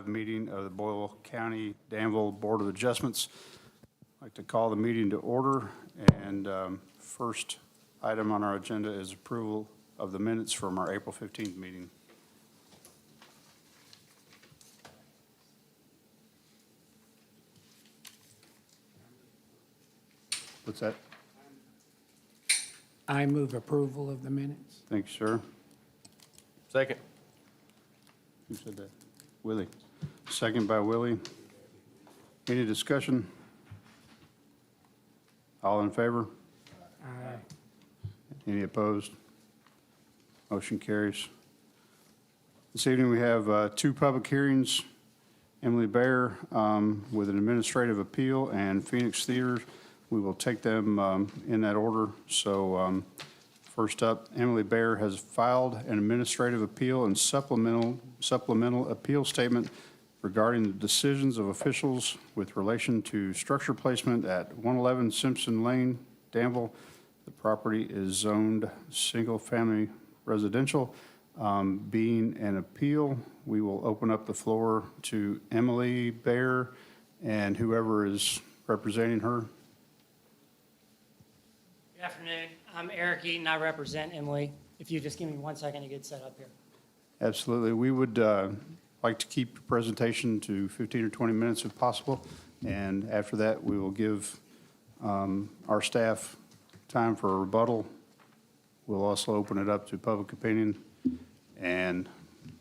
Meeting of the Boyle County Danville Board of Adjustments. I'd like to call the meeting to order, and first item on our agenda is approval of the minutes from our April 15th meeting. What's that? I move approval of the minutes. Thank you, sir. Second. Who said that? Willie. Second by Willie. Any discussion? All in favor? Aye. Any opposed? Motion carries. This evening, we have two public hearings. Emily Bayer with an administrative appeal, and Phoenix Theater. We will take them in that order. So first up, Emily Bayer has filed an administrative appeal and supplemental appeal statement regarding the decisions of officials with relation to structure placement at 111 Simpson Lane, Danville. The property is zoned single-family residential. Being an appeal, we will open up the floor to Emily Bayer and whoever is representing her. Good afternoon. I'm Eric Eaton. I represent Emily. If you just give me 1 second to get set up here. Absolutely. We would like to keep the presentation to 15 or 20 minutes if possible. And after that, we will give our staff time for a rebuttal. We'll also open it up to public opinion. And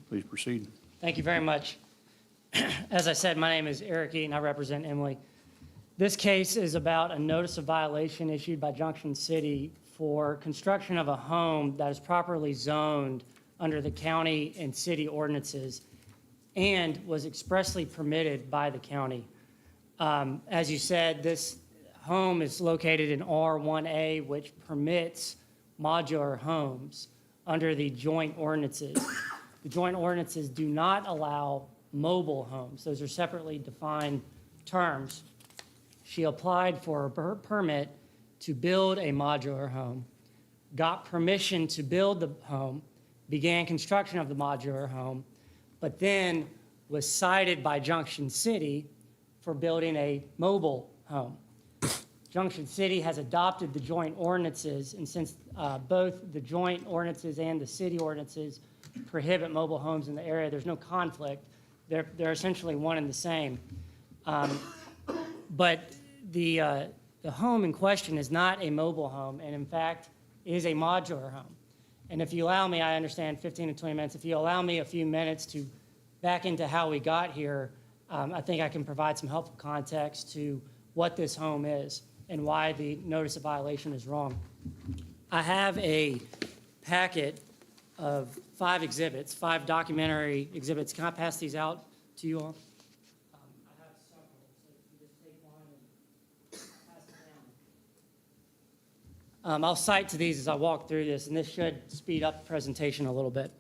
please proceed. Thank you very much. As I said, my name is Eric Eaton. I represent Emily. This case is about a notice of violation issued by Junction City for construction of a home that is properly zoned under the county and city ordinances and was expressly permitted by the county. As you said, this home is located in R1A, which permits modular homes under the joint ordinances. The joint ordinances do not allow mobile homes. Those are separately defined terms. She applied for her permit to build a modular home, got permission to build the home, began construction of the modular home, but then was cited by Junction City for building a mobile home. Junction City has adopted the joint ordinances, and since both the joint ordinances and the city ordinances prohibit mobile homes in the area, there's no conflict. They're essentially one and the same. But the home in question is not a mobile home, and in fact is a modular home. And if you allow me, I understand 15 to 20 minutes, if you allow me a few minutes to back into how we got here, I think I can provide some helpful context to what this home is and why the notice of violation is wrong. I have a packet of 5 exhibits, 5 documentary exhibits. Can I pass these out to you all? I have several, so if you just take one and pass it down. I'll cite to these as I walk through this, and this should speed up the presentation a little bit.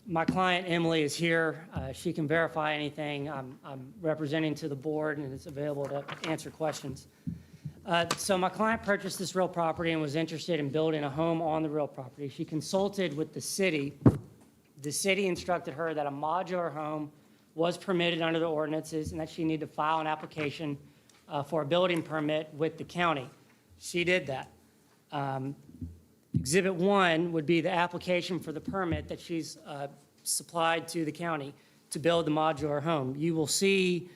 My client, Emily, is here. She can verify anything. I'm representing to the board, and it's available to answer questions. So my client purchased this real property and was interested in building a home on the real property. She consulted with the city. The city instructed her that a modular home was permitted under the ordinances and that she needed to file an application for a building permit with the county. She did that. Exhibit 1 would be the application for the permit that she's supplied to the county to build the modular home. You will see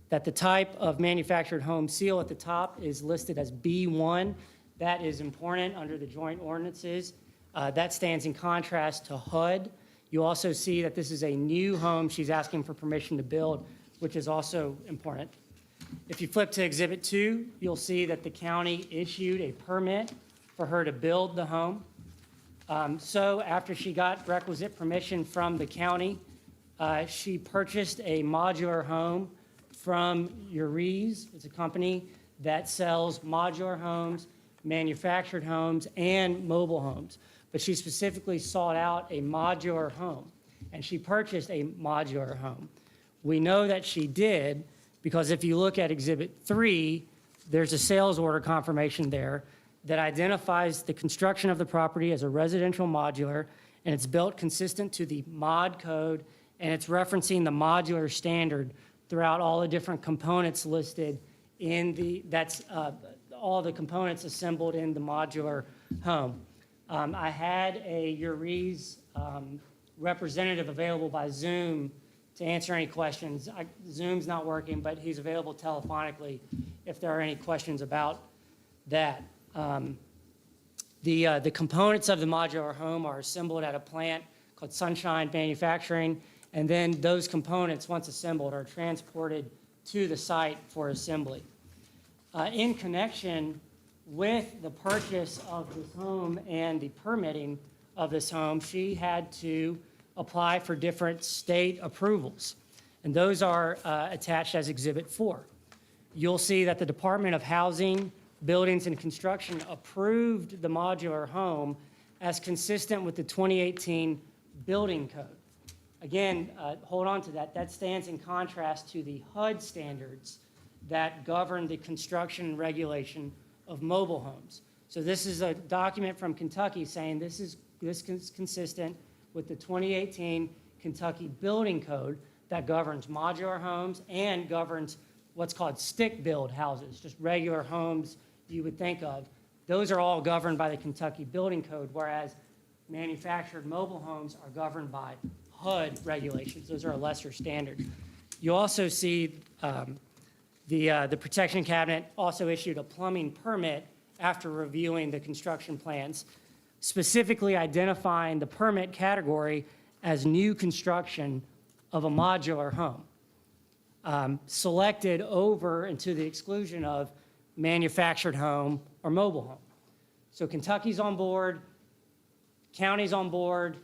that the type of manufactured home seal at the top is listed as B1. That is important under the joint ordinances. That stands in contrast to HUD. You also see that this is a new home she's asking for permission to build, which is also important. If you flip to Exhibit 2, you'll see that the county issued a permit for her to build the home. So after she got requisite permission from the county, she purchased a modular home from Uriz. It's a company that sells modular homes, manufactured homes, and mobile homes. But she specifically sought out a modular home, and she purchased a modular home. We know that she did because if you look at Exhibit 3, there's a sales order confirmation there that identifies the construction of the property as a residential modular and it's built consistent to the mod code, and it's referencing the modular standard throughout all the different components listed in all the components assembled in the modular home. I had a URES representative available by Zoom to answer any questions. Zoom's not working, but he's available telephonically if there are any questions about that. The components of the modular home are assembled at a plant called Sunshine Manufacturing, and then those components, once assembled, are transported to the site for assembly. In connection with the purchase of this home and the permitting of this home, she had to apply for different state approvals, and those are attached as Exhibit 4. You'll see that the Department of Housing, Buildings and Construction approved the modular home as consistent with the 2018 building code. Again, hold on to that. That stands in contrast to the HUD standards that govern the construction and regulation of mobile homes. So this is a document from Kentucky saying this is consistent with the 2018 Kentucky building code that governs modular homes and governs what's called stick-build houses, just regular homes you would think of. Those are all governed by the Kentucky building code, whereas manufactured mobile homes are governed by HUD regulations. Those are a lesser standard. You also see the protection cabinet also issued a plumbing permit after reviewing the construction plans, specifically identifying the permit category as new construction of a modular home, selected over and to the exclusion of manufactured home or mobile home. So Kentucky's on board, county's on board,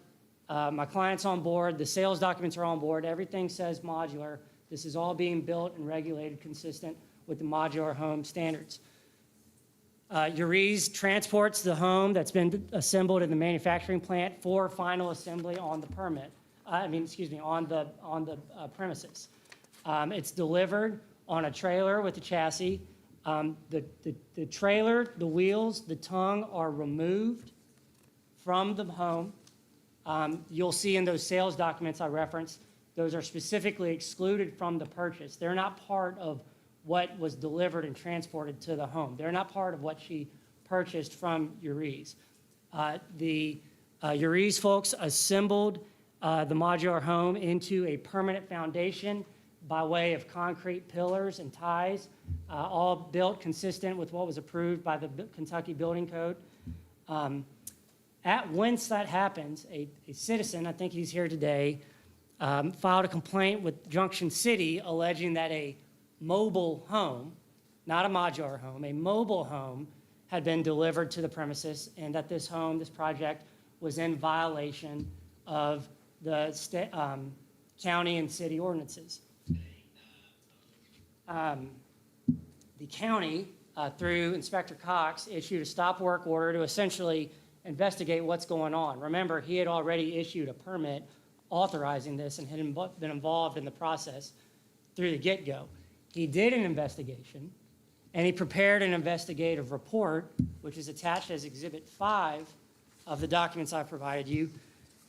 my client's on board, the sales documents are on board, everything says modular. This is all being built and regulated consistent with the modular home standards. URES transports the home that's been assembled in the manufacturing plant for final assembly on the on the premises. It's delivered on a trailer with a chassis. The trailer, the wheels, the tongue are removed from the home. You'll see in those sales documents I referenced, those are specifically excluded from the purchase. They're not part of what was delivered and transported to the home. They're not part of what she purchased from URES. The URES folks assembled the modular home into a permanent foundation by way of concrete pillars and ties, all built consistent with what was approved by the Kentucky Building Code. Once that happens, a citizen, I think he's here today, filed a complaint with Junction City alleging that a mobile home, not a modular home, a mobile home had been delivered to the premises and that this project was in violation of the county and city ordinances. The county, through Inspector Cox, issued a stop work order to essentially investigate what's going on. Remember, he had already issued a permit authorizing this and had been involved in the process through the get-go. He did an investigation, and he prepared an investigative report, which is attached as Exhibit 5 of the documents I provided you,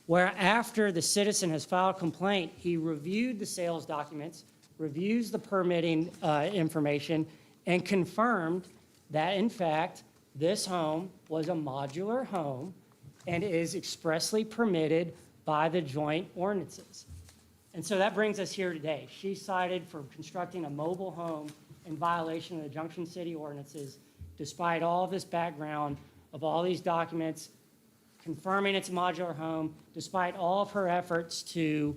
where after the citizen has filed a complaint, he reviewed the sales documents, reviews the permitting information, and confirmed that, in fact, this home was a modular home and is expressly permitted by the joint ordinances. And so that brings us here today. She cited for constructing a mobile home in violation of the Junction City ordinances, despite all of this background of all these documents, confirming it's a modular home, despite all of her efforts to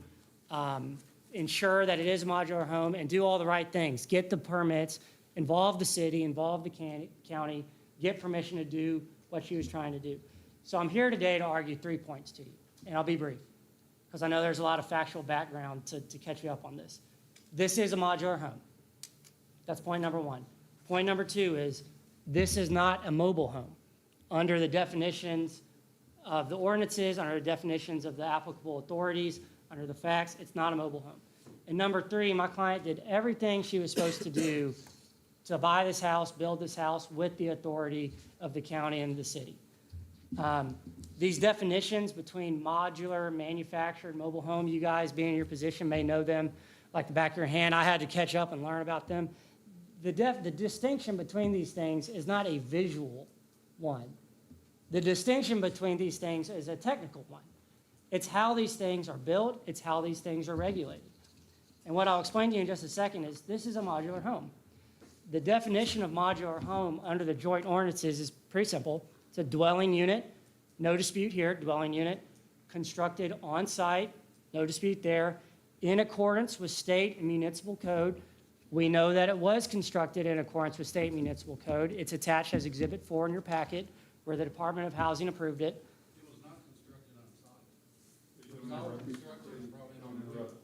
ensure that it is a modular home and do all the right things, get the permits, involve the city, involve the county, get permission to do what she was trying to do. So I'm here today to argue 3 points to you, and I'll be brief, because I know there's a lot of factual background to catch you up on this. This is a modular home. That's point number one. Point number two is this is not a mobile home. Under the definitions of the ordinances, under the definitions of the applicable authorities, under the facts, it's not a mobile home. And number three, my client did everything she was supposed to do to buy this house, build this house with the authority of the county and the city. These definitions between modular, manufactured, mobile home, you guys being in your position may know them like the back of your hand. I had to catch up and learn about them. The distinction between these things is not a visual one. The distinction between these things is a technical one. It's how these things are built. It's how these things are regulated. And what I'll explain to you in just a second is this is a modular home. The definition of modular home under the joint ordinances is pretty simple. It's a dwelling unit, no dispute here, dwelling unit, constructed on site, no dispute there, in accordance with state and municipal code. We know that it was constructed in accordance with state and municipal code. It's attached as Exhibit 4 in your packet, where the Department of Housing approved it. It was not constructed on site. It was not constructed and brought in on the road.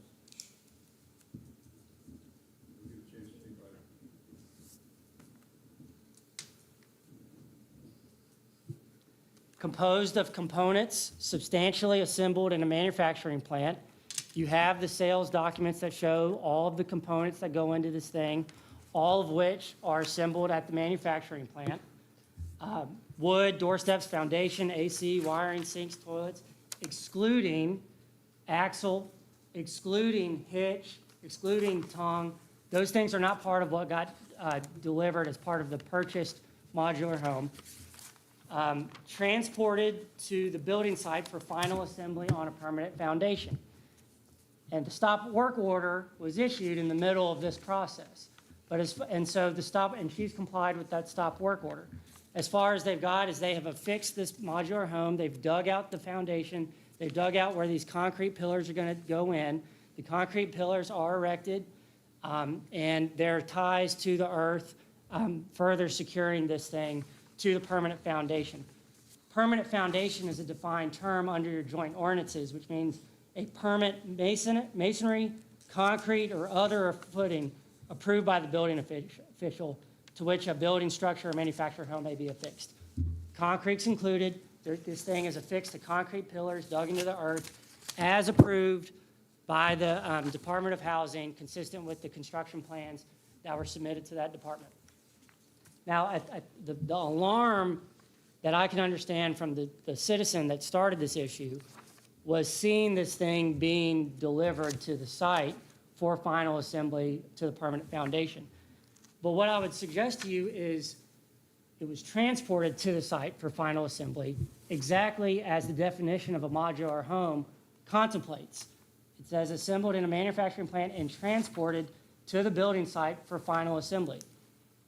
Composed of components substantially assembled in a manufacturing plant. You have the sales documents that show all of the components that go into this thing, all of which are assembled at the manufacturing plant. Wood, doorsteps, foundation, AC, wiring, sinks, toilets, excluding axle, excluding hitch, excluding tongue. Those things are not part of what got delivered as part of the purchased modular home. Transported to the building site for final assembly on a permanent foundation. And the stop work order was issued in the middle of this process. And she's complied with that stop work order. As far as they've got is they have affixed this modular home, they've dug out the foundation, they've dug out where these concrete pillars are gonna go in. The concrete pillars are erected, and there are ties to the earth, further securing this thing to the permanent foundation. Permanent foundation is a defined term under your joint ordinances, which means a permanent masonry, concrete, or other footing approved by the building official to which a building structure or manufactured home may be affixed. Concrete's included. This thing is affixed to concrete pillars dug into the earth as approved by the Department of Housing, consistent with the construction plans that were submitted to that department. Now, the alarm that I can understand from the citizen that started this issue was seeing this thing being delivered to the site for final assembly to the permanent foundation. But what I would suggest to you is it was transported to the site for final assembly exactly as the definition of a modular home contemplates. It says assembled in a manufacturing plant and transported to the building site for final assembly.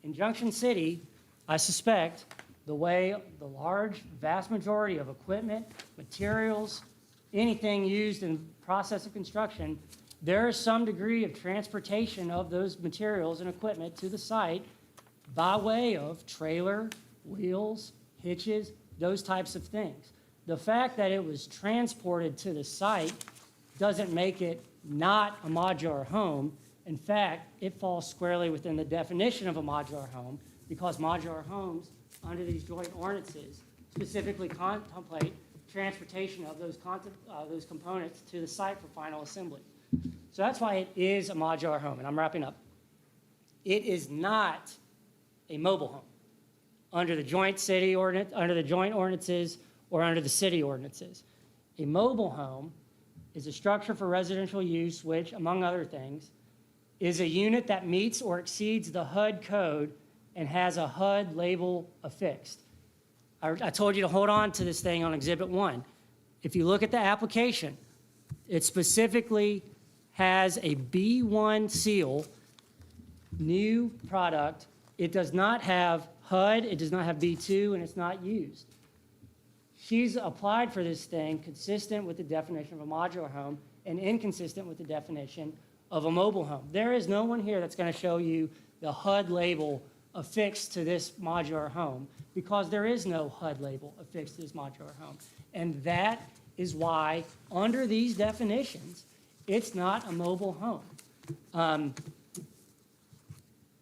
In Junction City, I suspect the way the large, vast majority of equipment, materials, anything used in the process of construction, there is some degree of transportation of those materials and equipment to the site by way of trailer, wheels, hitches, those types of things. The fact that it was transported to the site doesn't make it not a modular home. In fact, it falls squarely within the definition of a modular home because modular homes under these joint ordinances specifically contemplate transportation of those components to the site for final assembly. So that's why it is a modular home, and I'm wrapping up. It is not a mobile home under the joint city ordinance, under the joint ordinances, or under the city ordinances. A mobile home is a structure for residential use, which, among other things, is a unit that meets or exceeds the HUD code and has a HUD label affixed. I told you to hold on to this thing on Exhibit 1. If you look at the application, it specifically has a B1 seal, new product. It does not have HUD, it does not have B2, and it's not used. She's applied for this thing consistent with the definition of a modular home and inconsistent with the definition of a mobile home. There is no one here that's going to show you the HUD label affixed to this modular home because there is no HUD label affixed to this modular home. And that is why, under these definitions, it's not a mobile home.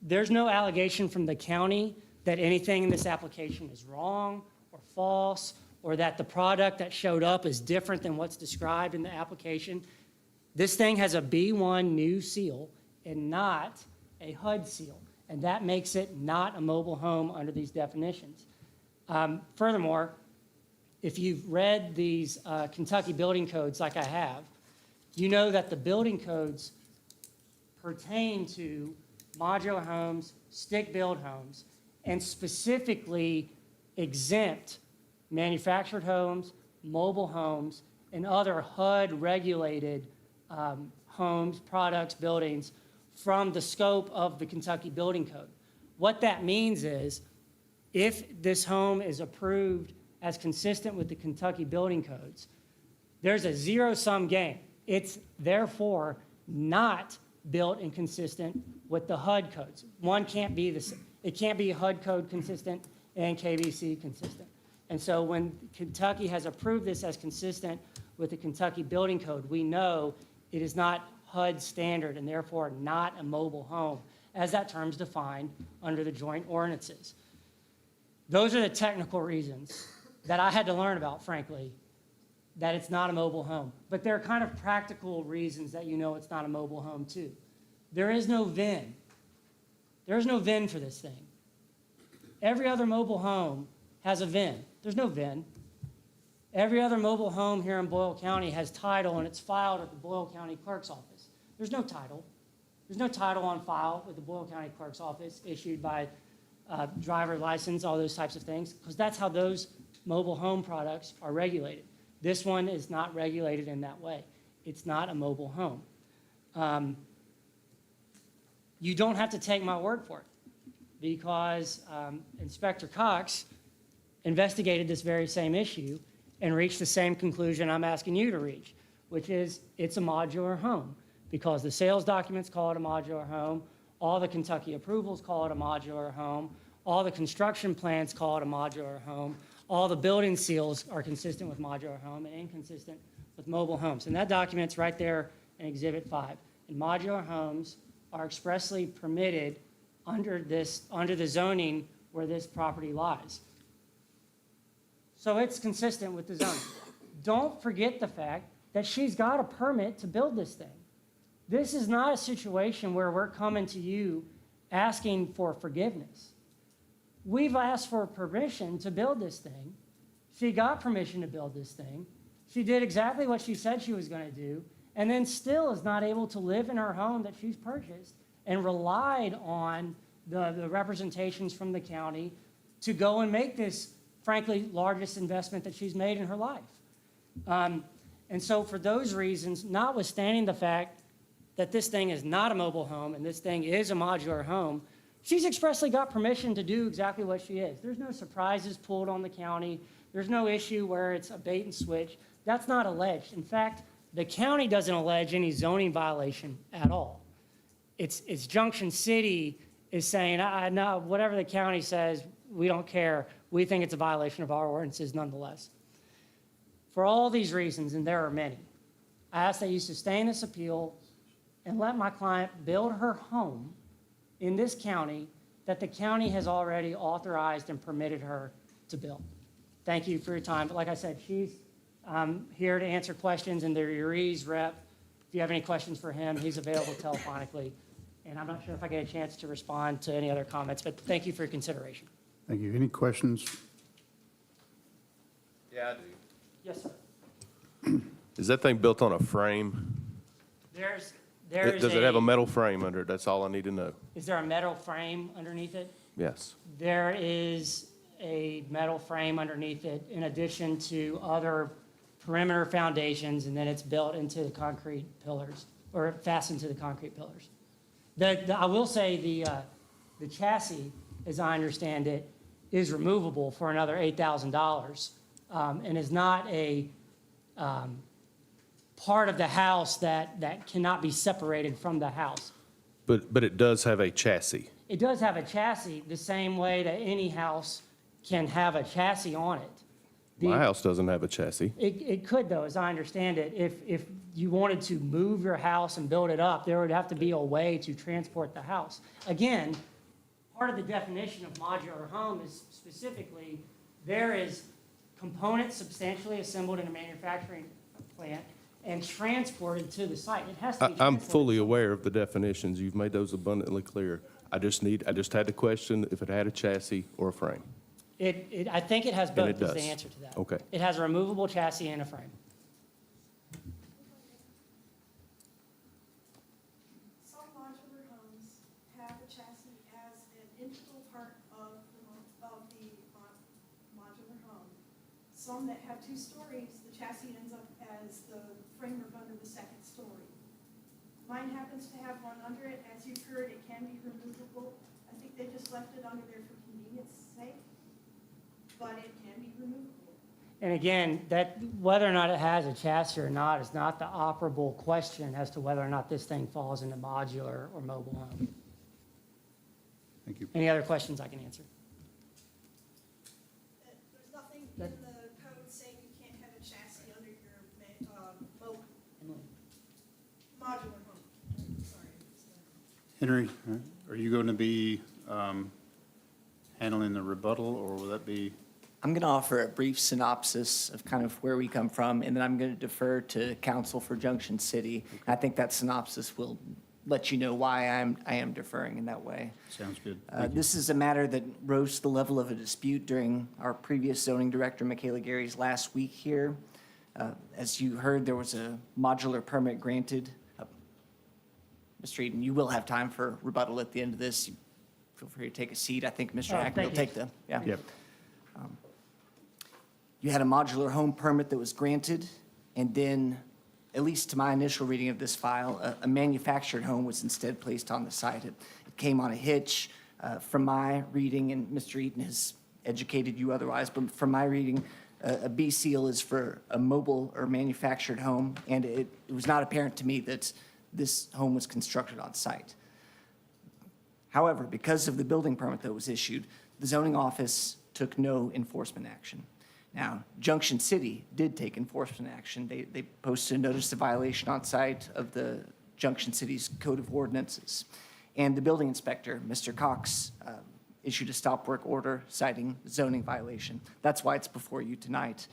There's no allegation from the county that anything in this application is wrong or false or that the product that showed up is different than what's described in the application. This thing has a B1 new seal and not a HUD seal, and that makes it not a mobile home under these definitions. Furthermore, if you've read these Kentucky building codes like I have, you know that the building codes pertain to modular homes, stick-built homes, and specifically exempt manufactured homes, mobile homes, and other HUD-regulated homes, products, buildings from the scope of the Kentucky Building Code. What that means is, if this home is approved as consistent with the Kentucky Building Codes, there's a zero-sum game. It's therefore not built and consistent with the HUD codes. One can't be it can't be HUD code consistent and KBC consistent. And so when Kentucky has approved this as consistent with the Kentucky Building Code, we know it is not HUD standard and therefore not a mobile home, as that term's defined under the joint ordinances. Those are the technical reasons that I had to learn about, frankly, that it's not a mobile home. But there are kind of practical reasons that you know it's not a mobile home too. There is no VIN. There is no VIN for this thing. Every other mobile home has a VIN. There's no VIN. Every other mobile home here in Boyle County has title, and it's filed at the Boyle County Clerk's Office. There's no title. There's no title on file with the Boyle County Clerk's Office issued by driver license, all those types of things, because that's how those mobile home products are regulated. This one is not regulated in that way. It's not a mobile home. You don't have to take my word for it, because Inspector Cox investigated this very same issue and reached the same conclusion I'm asking you to reach, which is it's a modular home, because the sales documents call it a modular home, all the Kentucky approvals call it a modular home, all the construction plans call it a modular home, all the building seals are consistent with modular home and inconsistent with mobile homes. And that document's right there in Exhibit 5. And modular homes are expressly permitted under the zoning where this property lies. So it's consistent with the zoning. Don't forget the fact that she's got a permit to build this thing. This is not a situation where we're coming to you asking for forgiveness. We've asked for permission to build this thing. She got permission to build this thing. She did exactly what she said she was going to do, and then still is not able to live in her home that she's purchased and relied on the representations from the county to go and make this, frankly, largest investment that she's made in her life. And so for those reasons, notwithstanding the fact that this thing is not a mobile home and this thing is a modular home, she's expressly got permission to do exactly what she is. There's no surprises pulled on the county. There's no issue where it's a bait and switch. That's not alleged. In fact, the county doesn't allege any zoning violation at all. It's Junction City is saying, no, whatever the county says, we don't care. We think it's a violation of our ordinances nonetheless. For all these reasons, and there are many, I ask that you sustain this appeal and let my client build her home in this county that the county has already authorized and permitted her to build. Thank you for your time. But like I said, she's here to answer questions, and the Uri's rep, if you have any questions for him, he's available telephonically. And I'm not sure if I get a chance to respond to any other comments, but thank you for your consideration. Thank you. Any questions? Yeah, I do. Yes, sir. Is that thing built on a frame? There's Does it have a metal frame under it? That's all I need to know. Is there a metal frame underneath it? Yes. There is a metal frame underneath it in addition to other perimeter foundations, and then it's built into the concrete pillars, or fastened to the concrete pillars. I will say the chassis, as I understand it, is removable for another $8,000 and is not a part of the house that cannot be separated from the house. But it does have a chassis. It does have a chassis the same way that any house can have a chassis on it. My house doesn't have a chassis. It could, though, as I understand it. If you wanted to move your house and build it up, there would have to be a way to transport the house. Again, part of the definition of modular home is specifically there is components substantially assembled in a manufacturing plant and transported to the site. It has to be I'm transported. fully aware of the definitions. You've made those abundantly clear. I just had to question if it had a chassis or a frame. I think it has both, it is the does. answer to that. Okay. It has a removable chassis and a frame. Some modular homes have a chassis as an integral part of the modular home. Some that have 2 stories, the chassis ends up as the framework under the 2nd story. Mine happens to have one under it. As you've heard, it can be removable. I think they just left it under there for convenience sake, but it can be removable. And again, that, whether or not it has a chassis or not is not the operable question as to whether or not this thing falls into modular or mobile home. Thank you. Any other questions I can answer? There's nothing in the code saying you can't have a chassis under your modular home. Sorry. Henry, are you going to be handling the rebuttal, or will that be? I'm going to offer a brief synopsis of kind of where we come from, and then I'm going to defer to counsel for Junction City. I think that synopsis will let you know why I am deferring in that way. Sounds good. Thank you. This is a matter that rose to the level of a dispute during our previous zoning director, Michaela Gary's last week here. As you heard, there was a modular permit granted. Mr. Eden, you will have time for rebuttal at the end of this. Feel free to take a seat. I think Mr. Oh, Hackney will thank take you. Yep. You had a modular home permit that was granted, and then, at least to my initial reading of this file, a manufactured home was instead placed on the site. It came on a hitch. From my reading, and Mr. Eaton has educated you otherwise, but from my reading, a B seal is for a mobile or manufactured home, and it was not apparent to me that this home was constructed on site. However, because of the building permit that was issued, the zoning office took no enforcement action. Now, Junction City did take enforcement action. They posted a notice of violation on site of the Junction City's Code of Ordinances. And the building inspector, Mr. Cox, issued a stop work order citing zoning violation. That's why it's before you tonight.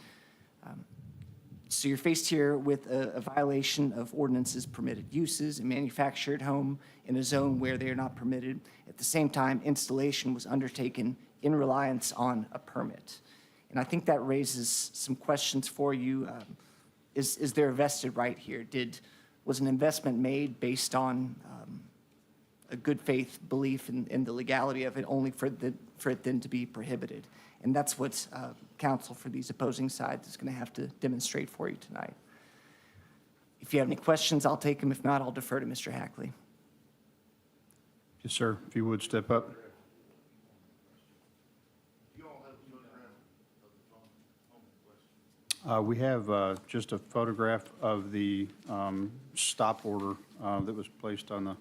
So you're faced here with a violation of ordinances permitted uses, a manufactured home in a zone where they are not permitted. At the same time, installation was undertaken in reliance on a permit. And I think that raises some questions for you. Is there a vested right here? Was an investment made based on a good faith belief in the legality of it, only for it then to be prohibited? And that's what counsel for these opposing sides is going to have to demonstrate for you tonight. If you have any questions, I'll take them. If not, I'll defer to Mr. Hackley. Yes, sir. If you would step up. We have just a photograph of the stop order that was placed on the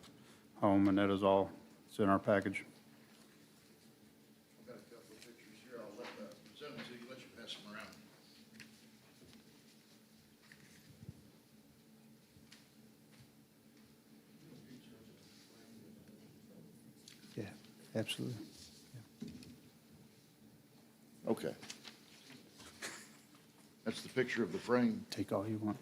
home, and that is all. It's in our package. I've got a couple of pictures here. I'll let let you pass them around. Yeah, absolutely. Okay. That's the picture of the frame. Take all you want.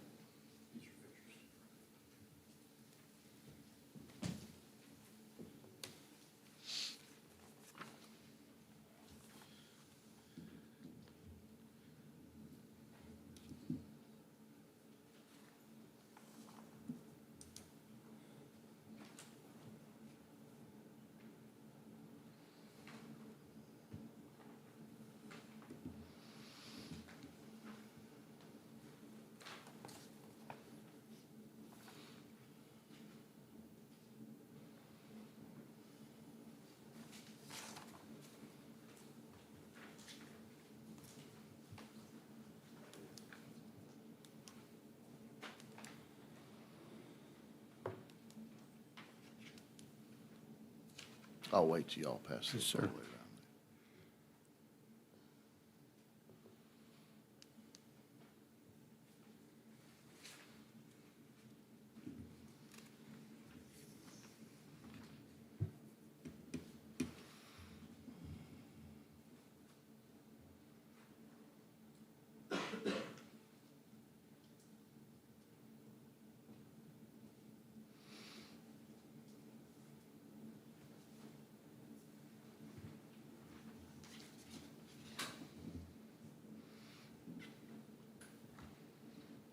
I'll wait till y'all pass this Yes, all the sir. way around.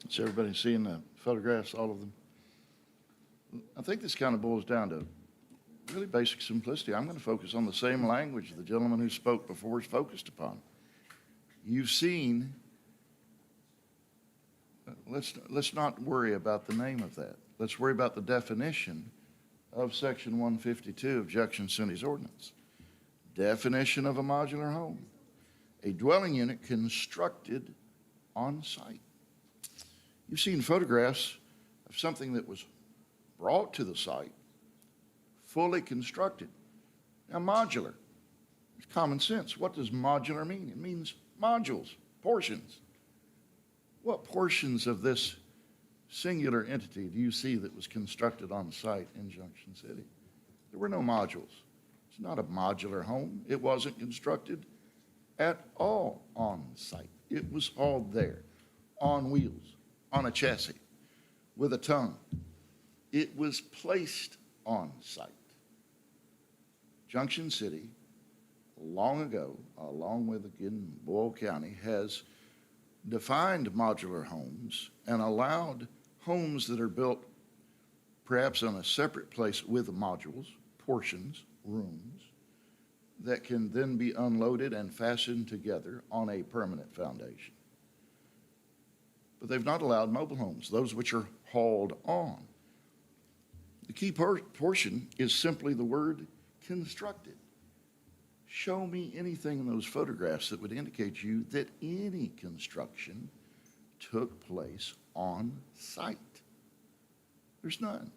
Is everybody seeing the photographs, all of them? I think this kind of boils down to really basic simplicity. I'm going to focus on the same language the gentleman who spoke before is focused upon. You've seen, let's not worry about the name of that. Let's worry about the definition of Section 152 of Junction City's ordinance. Definition of a modular home: a dwelling unit constructed on site. You've seen photographs of something that was brought to the site, fully constructed. Now, modular, it's common sense. What does modular mean? It means modules, portions. What portions of this singular entity do you see that was constructed on site in Junction City? There were no modules. It's not a modular home. It wasn't constructed at all on site. It was hauled there on wheels, on a chassis, with a tongue. It was placed on site. Junction City, long ago, along with, again, Boyle County, has defined modular homes and allowed homes that are built perhaps on a separate place with modules, portions, rooms, that can then be unloaded and fastened together on a permanent foundation. But they've not allowed mobile homes, those which are hauled on. The key portion is simply the word constructed. Show me anything in those photographs that would indicate to you that any construction took place on site. There's none.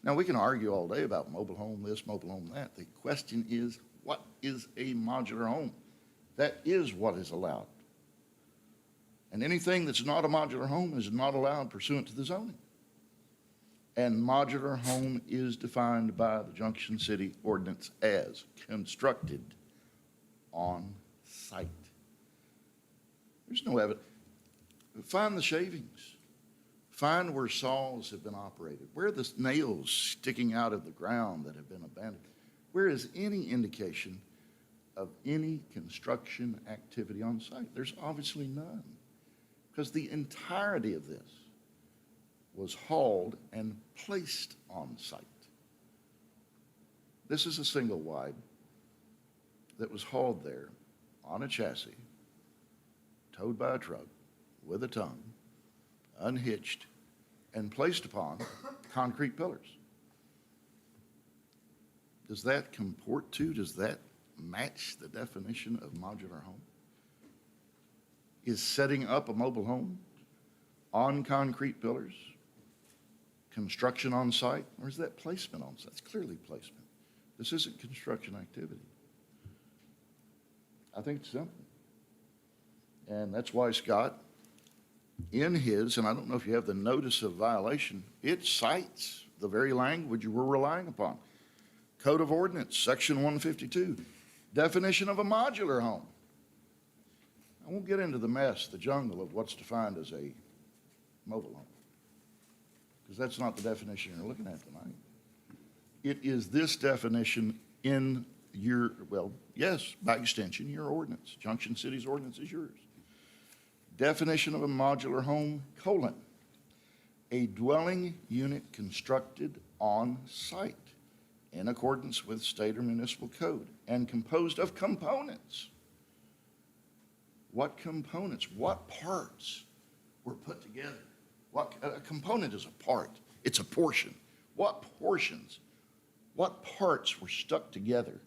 Now, we can argue all day about mobile home this, mobile home that. The question is, what is a modular home? That is what is allowed. And anything that's not a modular home is not allowed pursuant to the zoning. And modular home is defined by the Junction City ordinance as constructed on site. There's no evidence. Find the shavings. Find where saws have been operated. Where are the nails sticking out of the ground that have been abandoned? Where is any indication of any construction activity on site? There's obviously none, because the entirety of this was hauled and placed on site. This is a single wide that was hauled there on a chassis, towed by a truck with a tongue, unhitched, and placed upon concrete pillars. Does that comport to, does that match the definition of modular home? Is setting up a mobile home on concrete pillars construction on site, or is that placement on site? It's clearly placement. This isn't construction activity. I think it's simple. And that's why Scott, in his, and I don't know if you have the notice of violation, it cites the very language we're relying upon. Code of Ordinance, Section 152, definition of a modular home. I won't get into the mess, the jungle of what's defined as a mobile home, because that's not the definition you're looking at tonight. It is this definition in your, well, yes, by extension, your ordinance. Junction City's ordinance is yours. Definition of a modular home, colon, a dwelling unit constructed on site in accordance with state or municipal code and composed of components. What components, what parts were put together? A component is a part, it's a portion. What portions, what parts were stuck together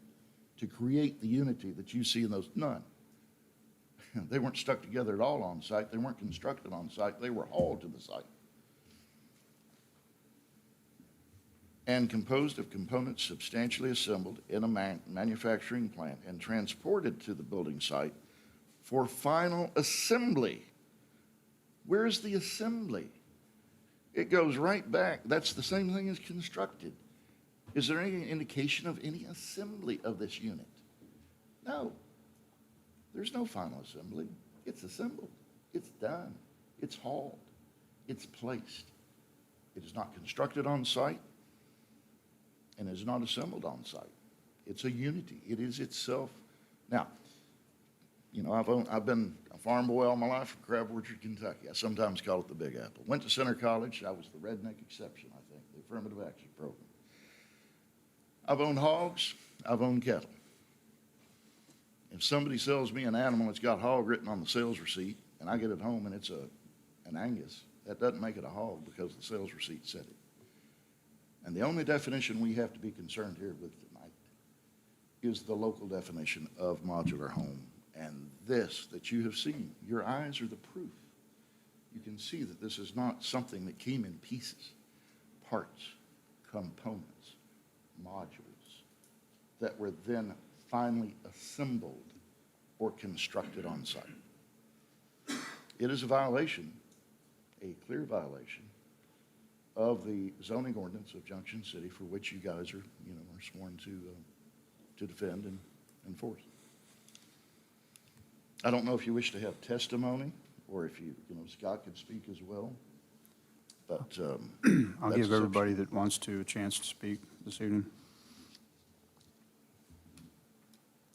to create the unity that you see in those? None. They weren't stuck together at all on site. They weren't constructed on site. They were hauled to the site. And composed of components substantially assembled in a manufacturing plant and transported to the building site for final assembly. Where's the assembly? It goes right back. That's the same thing as constructed. Is there any indication of any assembly of this unit? No. There's no final assembly. It's assembled. It's done. It's hauled. It's placed. It is not constructed on site and is not assembled on site. It's a unity. It is itself. Now, You know, I've been a farm boy all my life from Crab Orchard, Kentucky. I sometimes call it the Big Apple. Went to Center College. I was the redneck exception, I think, the affirmative action program. I've owned hogs. I've owned cattle. If somebody sells me an animal that's got hog written on the sales receipt, and I get it home and it's an Angus, that doesn't make it a hog because the sales receipt said it. And the only definition we have to be concerned here with tonight is the local definition of modular home. And this that you have seen, your eyes are the proof. You can see that this is not something that came in pieces, parts, components, modules, that were then finally assembled or constructed on site. It is a violation, a clear violation, of the zoning ordinance of Junction City, for which you guys are sworn to defend and enforce. I don't know if you wish to have testimony, or if Scott could speak as well, but I'll that's give everybody that wants to a chance to speak this evening.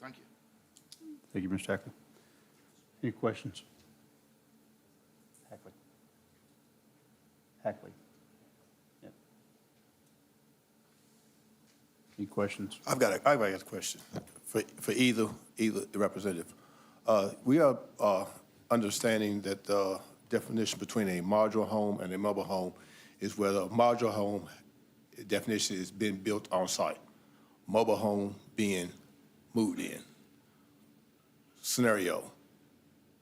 Thank you. Thank you, Mr. Hackley. Any questions? Hackley. Yep. Any questions? I've got a question for either representative. We are understanding that the definition between a modular home and a mobile home is where the modular home definition is being built on site, mobile home being moved in. Scenario: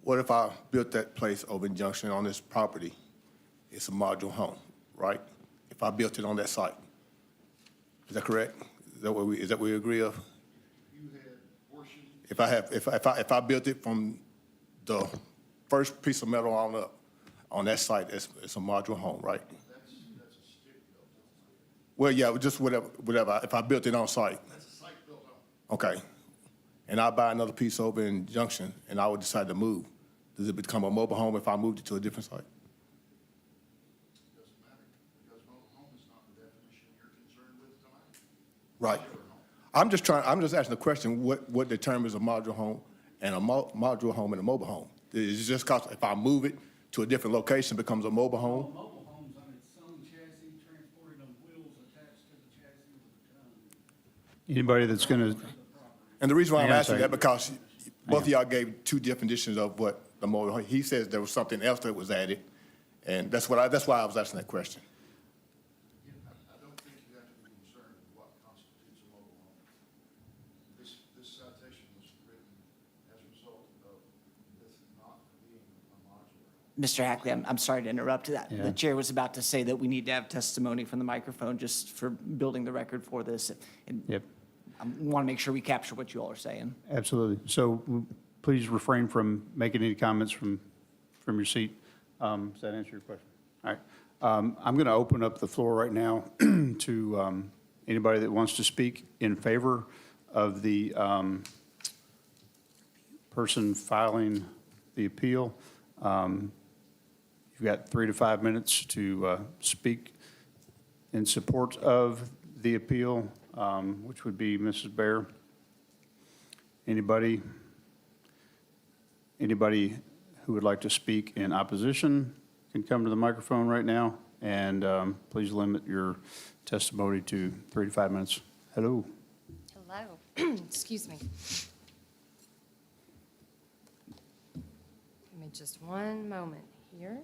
what if I built that place over in Junction on this property? It's a modular home, right? If I built it on that site, is that correct? Is that what we agree of? You had portions. If I built it from the first piece of metal on up on that site, it's a modular home, right? That's a stick built on. Well, yeah, just whatever. If I built it on site, That's a site built on. okay. And I buy another piece over in Junction, and I would decide to move. Does it become a mobile home if I moved it to a different site? Doesn't matter, because mobile home is not the definition you're concerned with tonight. Right. I'm just asking the question, what determines a modular home and a modular home and a mobile home? Is it just because if I move it to a different location, it becomes a mobile home? Mobile homes on its own chassis, transported on wheels attached to the chassis with a tongue. Anybody that's going to, And the reason why I'm Hang on a asking that, second. because both of y'all gave two definitions of what the mobile home. He says there was something else that was added, and that's why I was asking that question. I don't think you have to be concerned with what constitutes a mobile home. This citation was written as a result of this not being a modular home. Mr. Hackley, I'm sorry to interrupt that. Yeah. The chair was about to say that we need to have testimony from the microphone just for building the record for this. And yep, I want to make sure we capture what you all are saying. absolutely. So please refrain from making any comments from your seat. Does that answer your question? All right. I'm going to open up the floor right now to anybody that wants to speak in favor of the person filing the appeal. You've got 3 to 5 minutes to speak in support of the appeal, which would be Mrs. Bear. Anybody who would like to speak in opposition can come to the microphone right now, and please limit your testimony to 3 to 5 minutes. Hello. Hello. Excuse me. Give me just one moment here.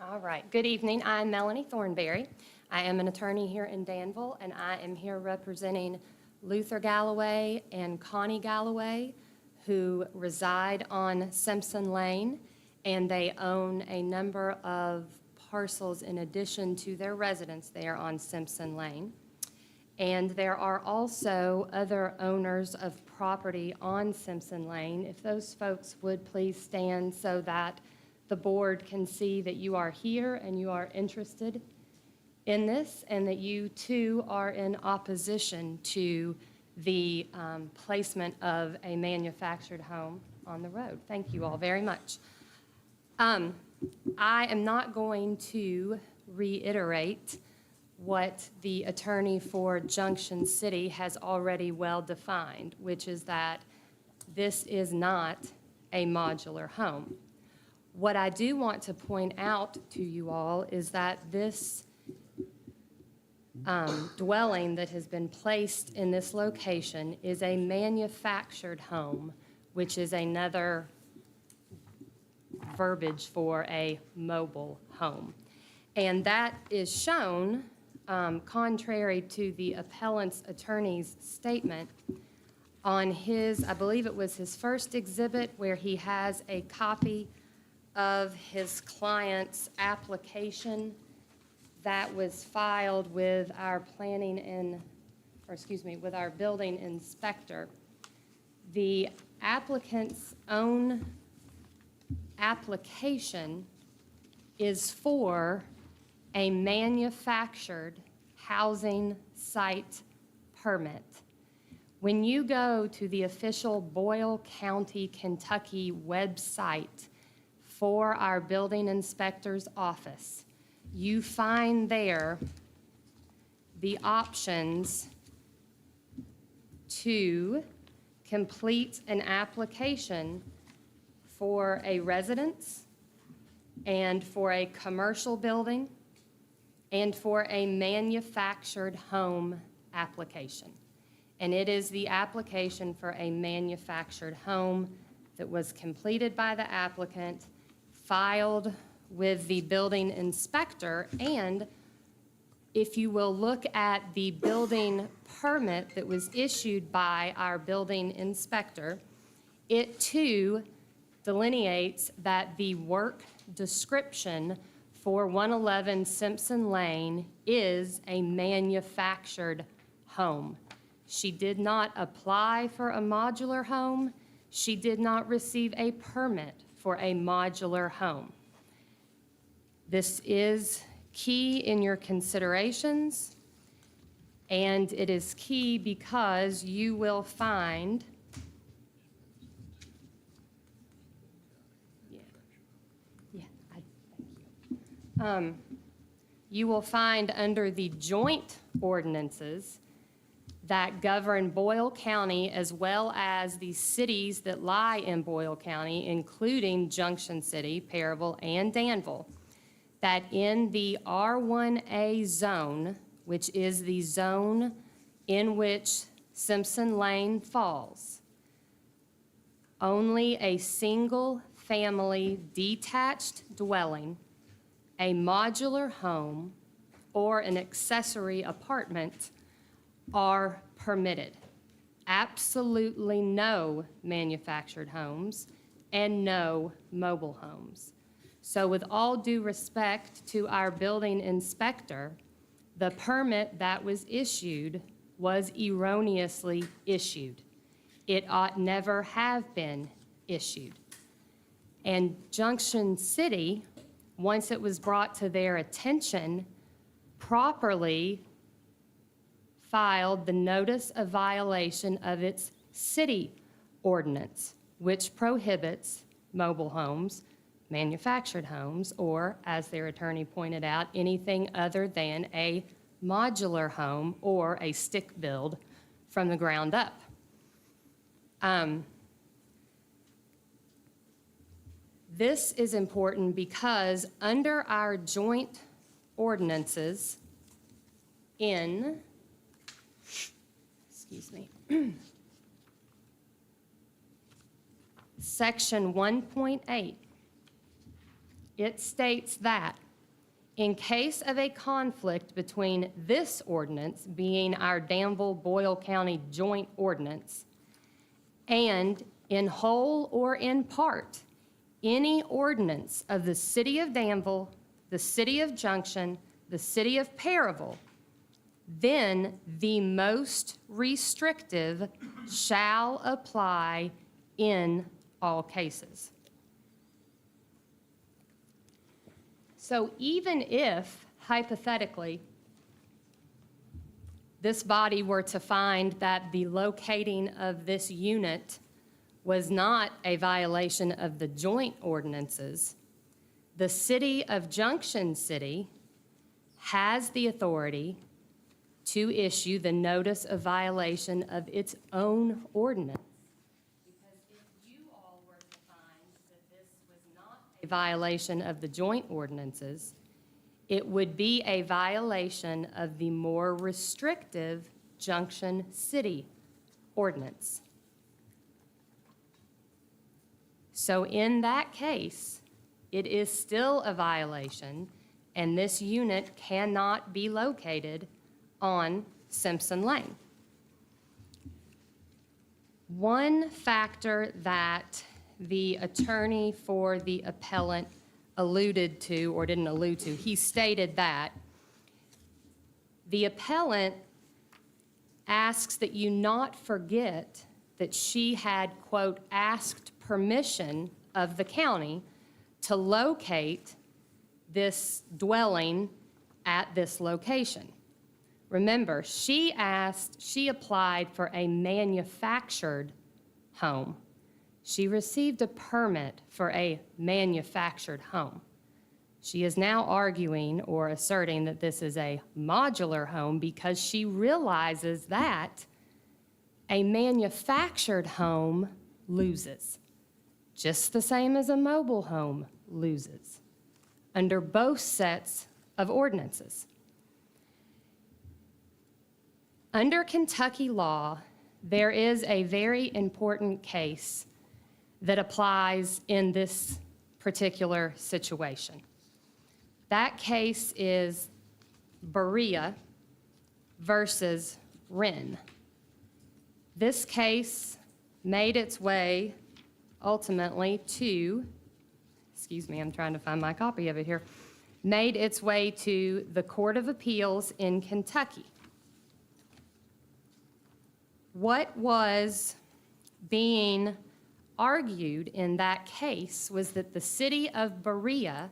All right. Good evening. I'm Melanie Thornberry. I am an attorney here in Danville, and I am here representing Luther Galloway and Connie Galloway, who reside on Simpson Lane, and they own a number of parcels in addition to their residence there on Simpson Lane. And there are also other owners of property on Simpson Lane. If those folks would please stand so that the board can see that you are here and you are interested in this, and that you too are in opposition to the placement of a manufactured home on the road. Thank you all very much. I am not going to reiterate what the attorney for Junction City has already well defined, which is that this is not a modular home. What I do want to point out to you all is that this dwelling that has been placed in this location is a manufactured home, which is another verbiage for a mobile home. And that is shown, contrary to the appellant's attorney's statement, on his, I believe it was his first exhibit, where he has a copy of his client's application that was filed with our with our building inspector. The applicant's own application is for a manufactured housing site permit. When you go to the official Boyle County, Kentucky website for our building inspector's office, you find there the options to complete an application for a residence and for a commercial building and for a manufactured home application. And it is the application for a manufactured home that was completed by the applicant, filed with the building inspector, and if you will look at the building permit that was issued by our building inspector, it too delineates that the work description for 111 Simpson Lane is a manufactured home. She did not apply for a modular home. She did not receive a permit for a modular home. This is key in your considerations, and it is key because you will find, you will find under the joint ordinances that govern Boyle County as well as the cities that lie in Boyle County, including Junction City, Perryville, and Danville, that in the R1A zone, which is the zone in which Simpson Lane falls, only a single-family detached dwelling, a modular home, or an accessory apartment are permitted. Absolutely no manufactured homes and no mobile homes. So with all due respect to our building inspector, the permit that was issued was erroneously issued. It ought never have been issued. And Junction City, once it was brought to their attention, properly filed the notice of violation of its city ordinance, which prohibits mobile homes, manufactured homes, or, as their attorney pointed out, anything other than a modular home or a stick build from the ground up. This is important because under our joint ordinances in, Section 1.8, it states that in case of a conflict between this ordinance, being our Danville-Boyle County joint ordinance, and in whole or in part, any ordinance of the city of Danville, the city of Junction, the city of Perryville, then the most restrictive shall apply in all cases. So even if, hypothetically, this body were to find that the locating of this unit was not a violation of the joint ordinances, the city of Junction City has the authority to issue the notice of violation of its own ordinance. Because if you all were to find that this was not a violation of the joint ordinances, it would be a violation of the more restrictive Junction City ordinance. So in that case, it is still a violation, and this unit cannot be located on Simpson Lane. One factor that the attorney for the appellant alluded to, or didn't allude to, he stated that the appellant asks that you not forget that she had, quote, asked permission of the county to locate this dwelling at this location. Remember, she applied for a manufactured home. She received a permit for a manufactured home. She is now arguing or asserting that this is a modular home because she realizes that a manufactured home loses, just the same as a mobile home loses, under both sets of ordinances. Under Kentucky law, there is a very important case that applies in this particular situation. That case is Berea versus Wren. This case made its way ultimately to, excuse me, I'm trying to find my copy of it here, made its way to the Court of Appeals in Kentucky. What was being argued in that case was that the city of Berea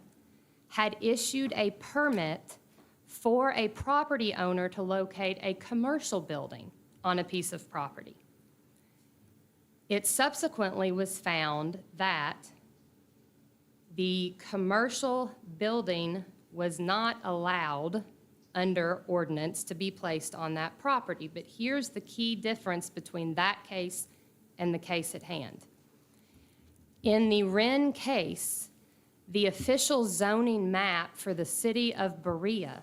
had issued a permit for a property owner to locate a commercial building on a piece of property. It subsequently was found that the commercial building was not allowed under ordinance to be placed on that property. But here's the key difference between that case and the case at hand. In the Wren case, the official zoning map for the city of Berea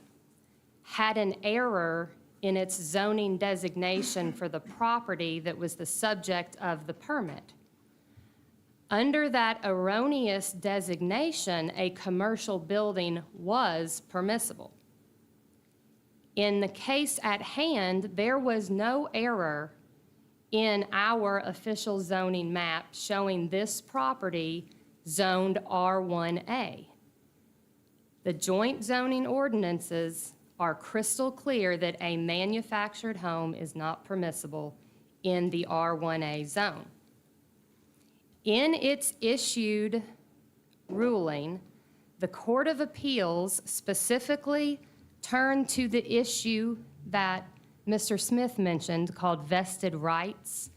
had an error in its zoning designation for the property that was the subject of the permit. Under that erroneous designation, a commercial building was permissible. In the case at hand, there was no error in our official zoning map showing this property zoned R1A. The joint zoning ordinances are crystal clear that a manufactured home is not permissible in the R1A zone. In its issued ruling, the Court of Appeals specifically turned to the issue that Mr. Smith mentioned called vested rights,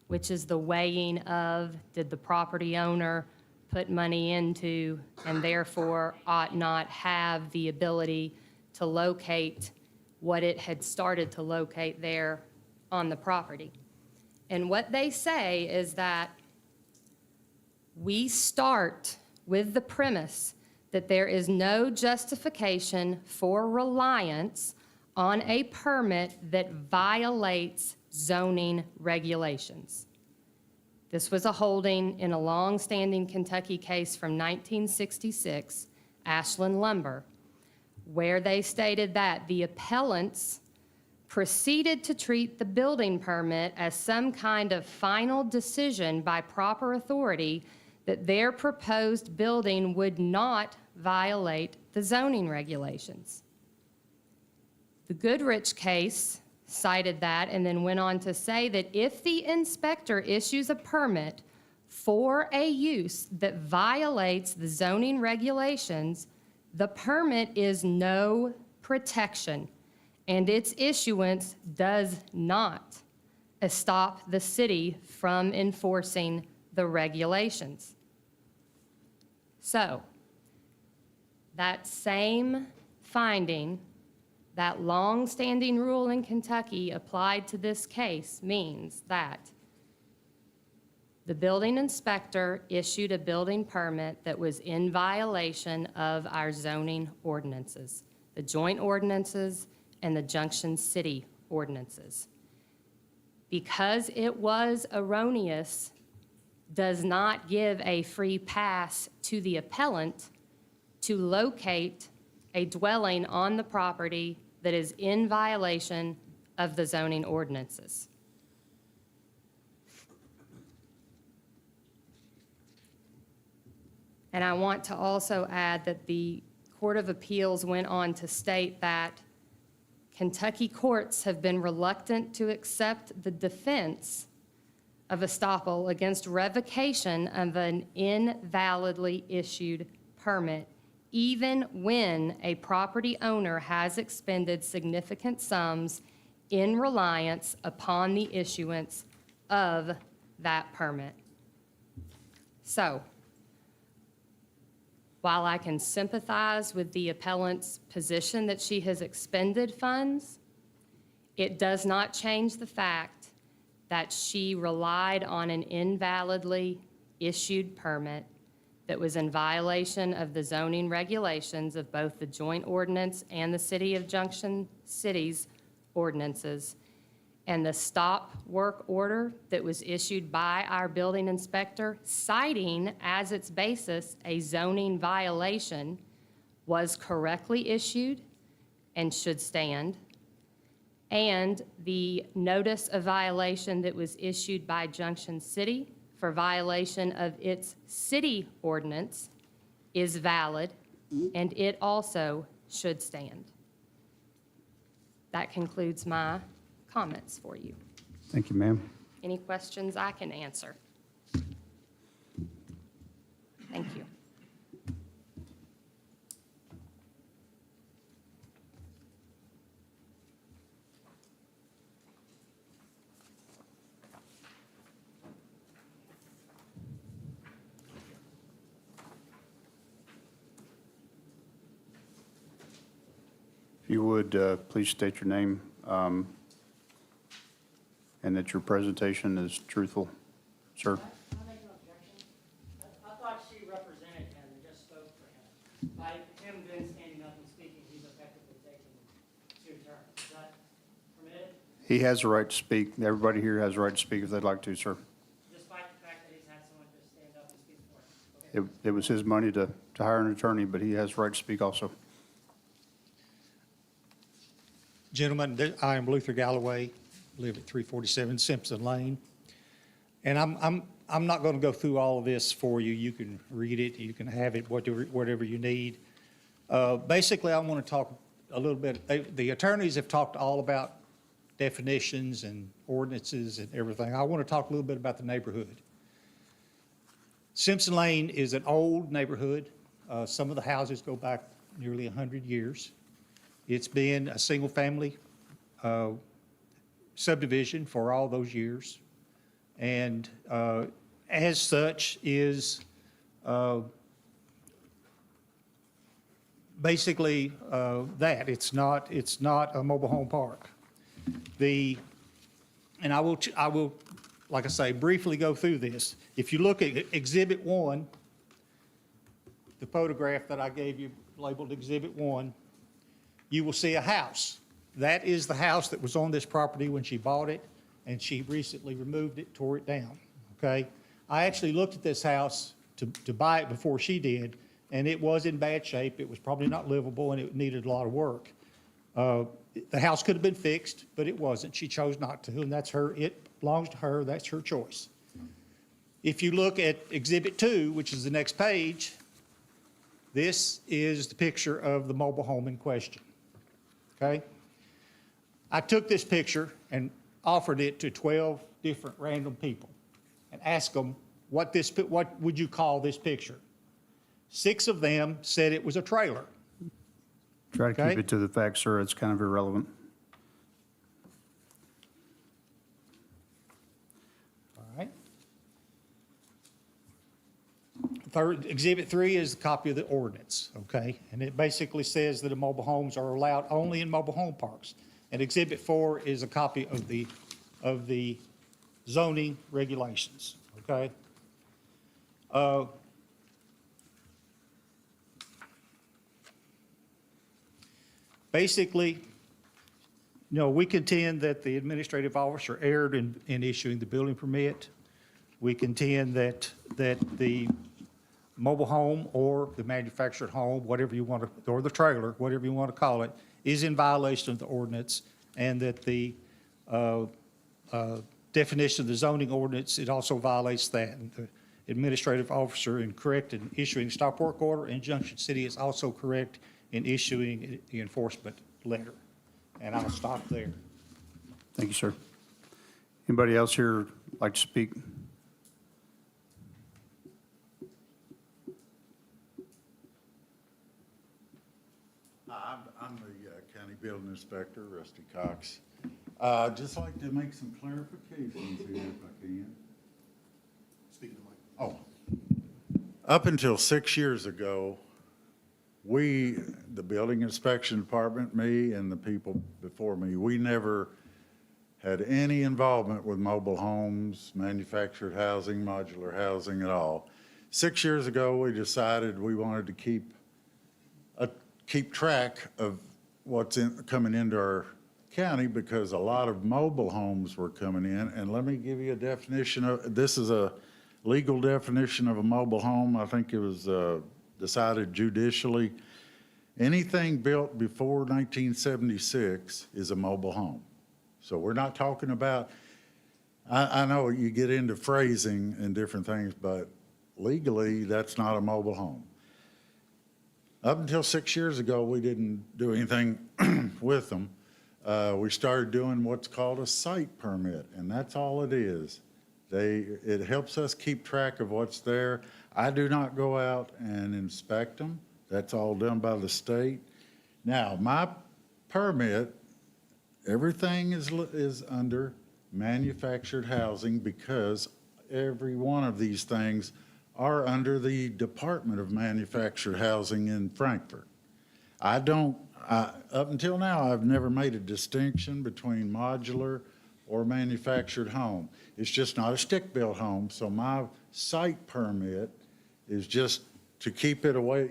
which is the weighing of did the property owner put money into and therefore ought not have the ability to locate what it had started to locate there on the property. And what they say is that we start with the premise that there is no justification for reliance on a permit that violates zoning regulations. This was a holding in a long-standing Kentucky case from 1966, Ashland Lumber, where they stated that the appellants proceeded to treat the building permit as some kind of final decision by proper authority that their proposed building would not violate the zoning regulations. The Goodrich case cited that and then went on to say that if the inspector issues a permit for a use that violates the zoning regulations, the permit is no protection, and its issuance does not stop the city from enforcing the regulations. So, that same finding That long-standing rule in Kentucky applied to this case means that the building inspector issued a building permit that was in violation of our zoning ordinances, the joint ordinances and the Junction City ordinances. Because it was erroneous, does not give a free pass to the appellant to locate a dwelling on the property that is in violation of the zoning ordinances. And I want to also add that the Court of Appeals went on to state that Kentucky courts have been reluctant to accept the defense of estoppel against revocation of an invalidly issued permit, even when a property owner has expended significant sums in reliance upon the issuance of that permit. So, while I can sympathize with the appellant's position that she has expended funds, it does not change the fact that she relied on an invalidly issued permit that was in violation of the zoning regulations of both the joint ordinance and the City of Junction City's ordinances. And the stop work order that was issued by our building inspector, citing as its basis a zoning violation, was correctly issued and should stand. And the notice of violation that was issued by Junction City for violation of its city ordinance is valid, and it also should stand. That concludes my comments for you. Thank you, ma'am. Any questions I can answer? Thank you. If you would, please state your name, and that your presentation is truthful, sir. I make no objection. I thought she represented him and just spoke for him. By him then standing up and speaking, he's effectively taking two terms. Is that permitted? He has the right to speak. Everybody here has the right to speak if they'd like to, sir. Despite the fact that he's had someone just stand up and speak for him? Okay. It was his money to hire an attorney, but he has the right to speak also. Gentlemen, I am Luther Galloway, live at 347 Simpson Lane. And I'm not going to go through all of this for you. You can read it, you can have it, whatever you need. Basically, I want to talk a little bit, the attorneys have talked all about definitions and ordinances and everything. I want to talk a little bit about the neighborhood. Simpson Lane is an old neighborhood. Some of the houses go back nearly 100 years. It's been a single-family subdivision for all those years. And as such is basically that. It's not a mobile home park. And I will, like I say, briefly go through this. If you look at Exhibit 1, the photograph that I gave you labeled Exhibit 1, you will see a house. That is the house that was on this property when she bought it, and she recently removed it, tore it down, okay? I actually looked at this house to buy it before she did, and it was in bad shape. It was probably not livable, and it needed a lot of work. The house could have been fixed, but it wasn't. She chose not to, and that's her. It belongs to her. That's her choice. If you look at Exhibit 2, which is the next page, this is the picture of the mobile home in question. Okay? I took this picture and offered it to 12 different random people and asked them, what would you call this picture? 6 of them said it was a trailer. Try to Okay. keep it to the facts, sir. It's kind of irrelevant. All right. If Exhibit 3 is a copy of the ordinance, okay? And it basically says that the mobile homes are allowed only in mobile home parks. And Exhibit 4 is a copy of the zoning regulations, okay? Basically, we contend that the administrative officer erred in issuing the building permit. We contend that the mobile home or the manufactured home, whatever you want to, or the trailer, whatever you want to call it, is in violation of the ordinance, and that the definition of the zoning ordinance, it also violates that. And the administrative officer incorrect in issuing stop work order, and Junction City is also correct in issuing the enforcement letter. And I'll stop there. Thank you, sir. Anybody else here like to speak? I'm the county building inspector, Rusty Cox. I'd just like to make some clarifications here if I can. Speaking to Mike. Oh, up until 6 years ago, we, the building inspection department, me and the people before me, we never had any involvement with mobile homes, manufactured housing, modular housing at all. 6 years ago, we decided we wanted to keep track of what's coming into our county because a lot of mobile homes were coming in. And let me give you a definition of, this is a legal definition of a mobile home. I think it was decided judicially. Anything built before 1976 is a mobile home. So we're not talking about, I know you get into phrasing and different things, but legally, that's not a mobile home. Up until 6 years ago, we didn't do anything with them. We started doing what's called a site permit, and that's all it is. It helps us keep track of what's there. I do not go out and inspect them. That's all done by the state. Now, my permit, everything is under manufactured housing because every one of these things are under the Department of Manufactured Housing in Frankfurt. Up until now, I've never made a distinction between modular or manufactured home. It's just not a stick-built home, so my site permit is just to keep it away,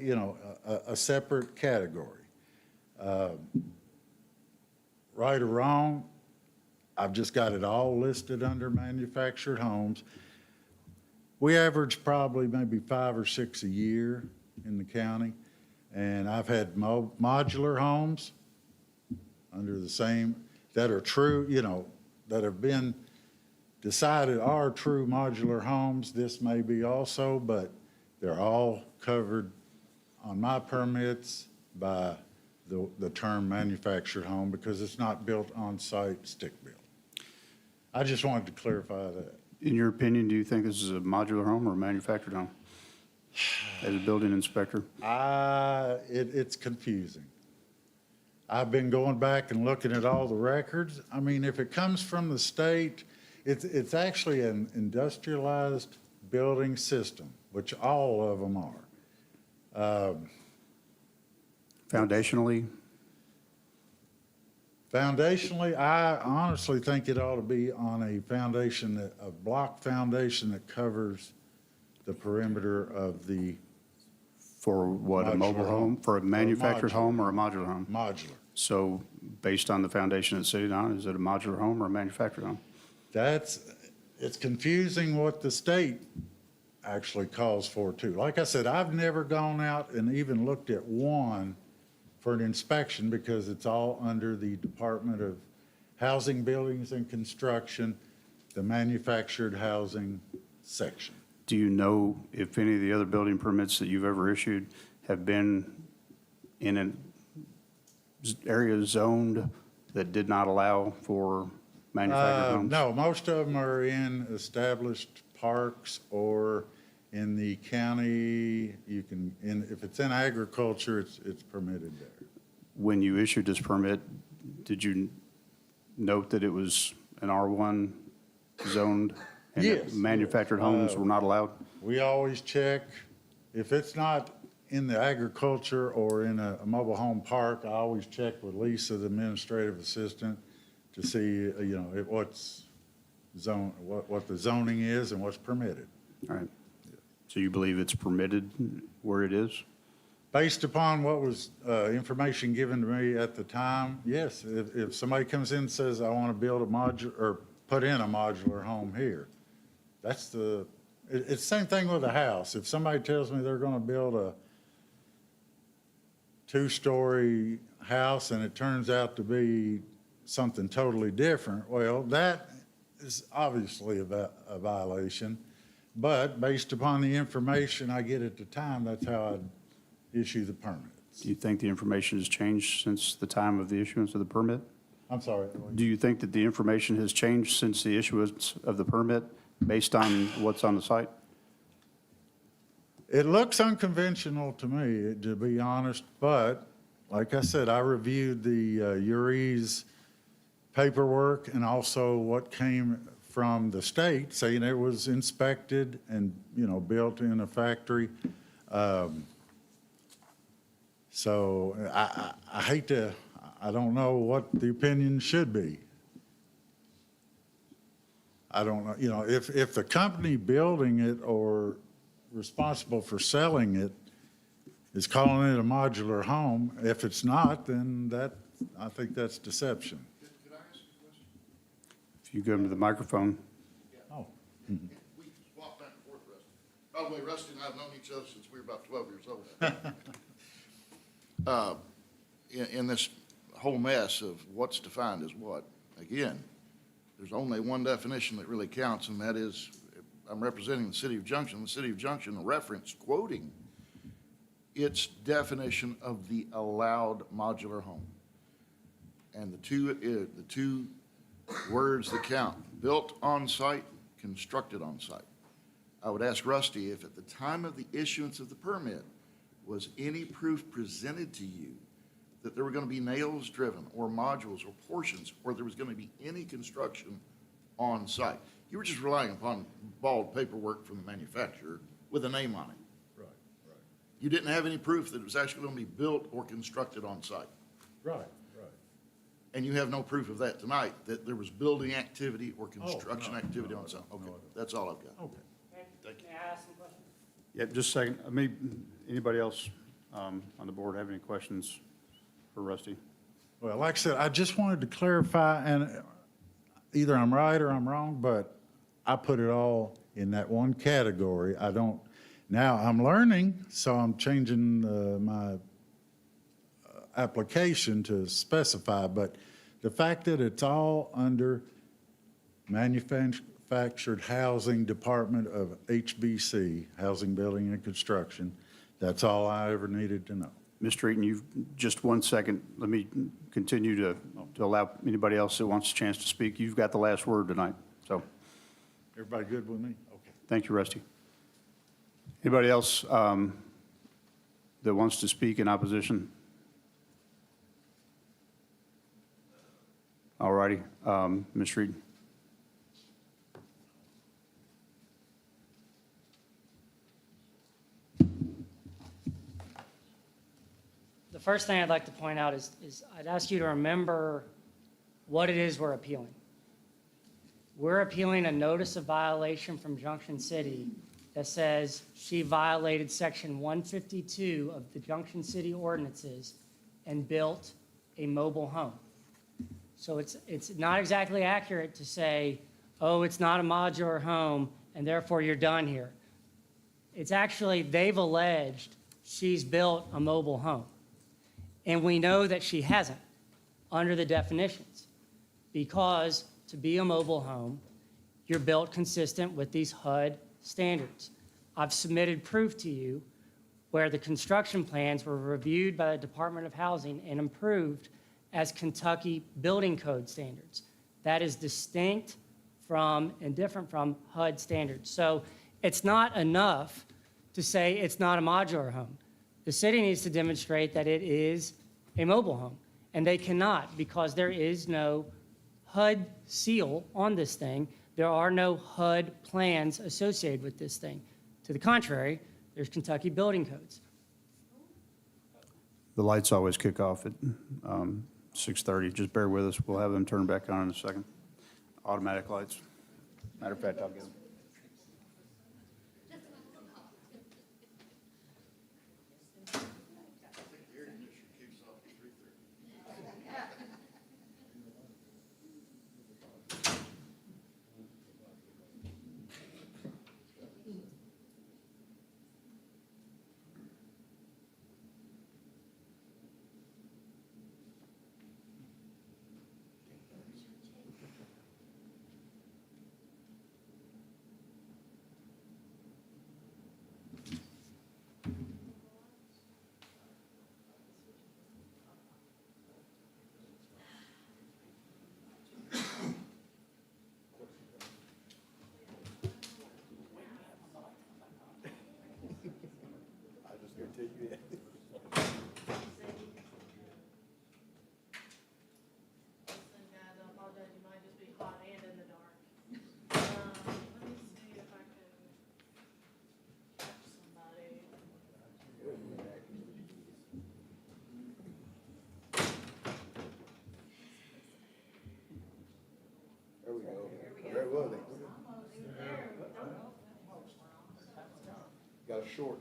a separate category. Right or wrong, I've just got it all listed under manufactured homes. We average probably maybe 5 or 6 a year in the county, and I've had modular homes under the same, that are true, that have been decided are true modular homes. This may be also, but they're all covered on my permits by the term manufactured home because it's not built on site, stick built. I just wanted to clarify that. In your opinion, do you think this is a modular home or a manufactured home? As a building inspector? It's confusing. I've been going back and looking at all the records. I mean, if it comes from the state, it's actually an industrialized building system, which all of them are. Foundationally? Foundationally, I honestly think it ought to be on a foundation, a block foundation that covers the perimeter of the. For what, a mobile Modular home? home. For a manufactured modular. home or a modular home? Modular. So based on the foundation it's sitting on, is it a modular home or a manufactured home? It's confusing what the state actually calls for too. Like I said, I've never gone out and even looked at one for an inspection because it's all under the Department of Housing, Buildings and Construction, the manufactured housing section. Do you know if any of the other building permits that you've ever issued have been in an area zoned that did not allow for manufactured homes? No, most of them are in established parks or in the county. If it's in agriculture, it's permitted there. When you issued this permit, did you note that it was an R1 zoned? And that Yes, manufactured homes were not allowed? We always check if it's not in the agriculture or in a mobile home park, I always check with Lisa, the administrative assistant, to see, what's what the zoning is and what's permitted. All right. So you believe it's permitted where it is? Based upon what was information given to me at the time, yes, if somebody comes in and says, I want to build a modular, or put in a modular home here, it's the same thing with a house. If somebody tells me they're going to build a 2-story house and it turns out to be something totally different, well, that is obviously a violation. But based upon the information I get at the time, that's how I'd issue the permits. Do you think the information has changed since the time of the issuance of the permit? I'm sorry. Do you think that the information has changed since the issuance of the permit based on what's on the site? It looks unconventional to me, to be honest, but like I said, I reviewed the URI's paperwork and also what came from the state saying it was inspected and, built in a factory. So I hate to, I don't know what the opinion should be. I don't know, if the company building it or responsible for selling it is calling it a modular home, if it's not, then I think that's deception. Could I ask a question? If you go to the microphone. Oh. We swap back and forth, Rusty. By the way, Rusty and I have known each other since we were about 12 years old. In this whole mess of what's defined as what, again, there's only one definition that really counts, and that is, I'm representing the city of Junction. The city of Junction referenced, quoting its definition of the allowed modular home. And the two words that count, built on site, constructed on site. I would ask Rusty if at the time of the issuance of the permit, was any proof presented to you that there were going to be nails driven or modules or portions, or there was going to be any construction on site? You were just relying upon bald paperwork from the manufacturer with a name on it. Right. You didn't have any proof that it was actually going to be built or constructed on site. Right. And you have no proof of that tonight, that there was building activity or construction activity on site? Okay, that's all I've got. Okay. Thank you. May I ask some questions? Yeah, just a second. Anybody else on the board have any questions for Rusty? Well, like I said, I just wanted to clarify, and either I'm right or I'm wrong, but I put it all in that one category. Now I'm learning, so I'm changing my application to specify, but the fact that it's all under Manufactured Housing Department of HBC, Housing, Building, and Construction, that's all I ever needed to know. Mr. Eaton, you've just 1 second. Let me continue to allow anybody else that wants a chance to speak. You've got the last word tonight, so Everybody good with me? Okay. thank you, Rusty. Anybody else that wants to speak in opposition? All righty, Ms. Reed. The first thing I'd like to point out is I'd ask you to remember what it is we're appealing. We're appealing a notice of violation from Junction City that says she violated section 152 of the Junction City ordinances and built a mobile home. So it's not exactly accurate to say, oh, it's not a modular home and therefore you're done here. It's actually, they've alleged she's built a mobile home. And we know that she hasn't under the definitions, because to be a mobile home, you're built consistent with these HUD standards. I've submitted proof to you where the construction plans were reviewed by the Department of Housing and approved as Kentucky Building Code standards. That is distinct from and different from HUD standards. So it's not enough to say it's not a modular home. The city needs to demonstrate that it is a mobile home, and they cannot, because there is no HUD seal on this thing. There are no HUD plans associated with this thing. To the contrary, there's Kentucky building codes. The lights always kick off at 6:30. Just bear with us. We'll have them turn back on in a second. Automatic lights. Matter of fact, I'll get them. Guys, I apologize, you might just be hot and in the dark. Let me see if I can catch somebody. Got a short.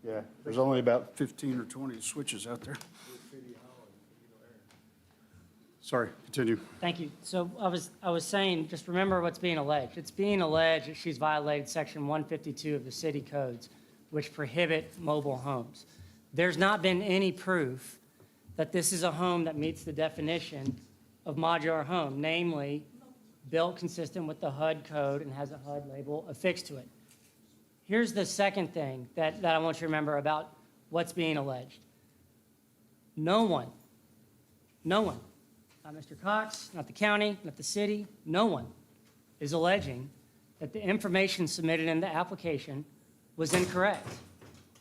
Yeah, there's only about 15 or 20 switches out there. Sorry, continue. Thank you. So I was saying, just remember what's being alleged. It's being alleged that she's violated Section 152 of the city codes, which prohibit mobile homes. There's not been any proof that this is a home that meets the definition of modular home, namely built consistent with the HUD code and has a HUD label affixed to it. Here's the second thing that I want you to remember about what's being alleged. No one, not Mr. Cox, not the county, not the city, no one is alleging that the information submitted in the application was incorrect.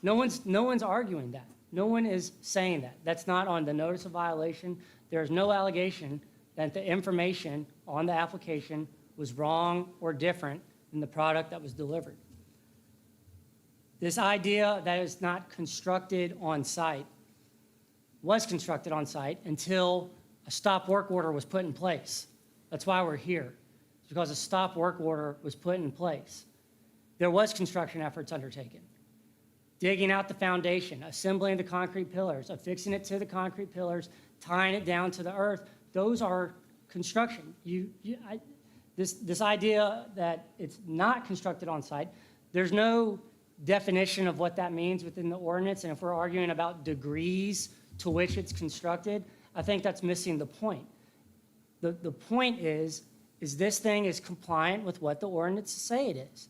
No one's arguing that. No one is saying that. That's not on the notice of violation. There's no allegation that the information on the application was wrong or different than the product that was delivered. This idea that it's not constructed on site was constructed on site until a stop work order was put in place. That's why we're here. It's because a stop work order was put in place. There was construction efforts undertaken. Digging out the foundation, assembling the concrete pillars, affixing it to the concrete pillars, tying it down to the earth, those are construction. This idea that it's not constructed on site, there's no definition of what that means within the ordinance, and if we're arguing about degrees to which it's constructed, I think that's missing the point. The point is this thing is compliant with what the ordinances say it is.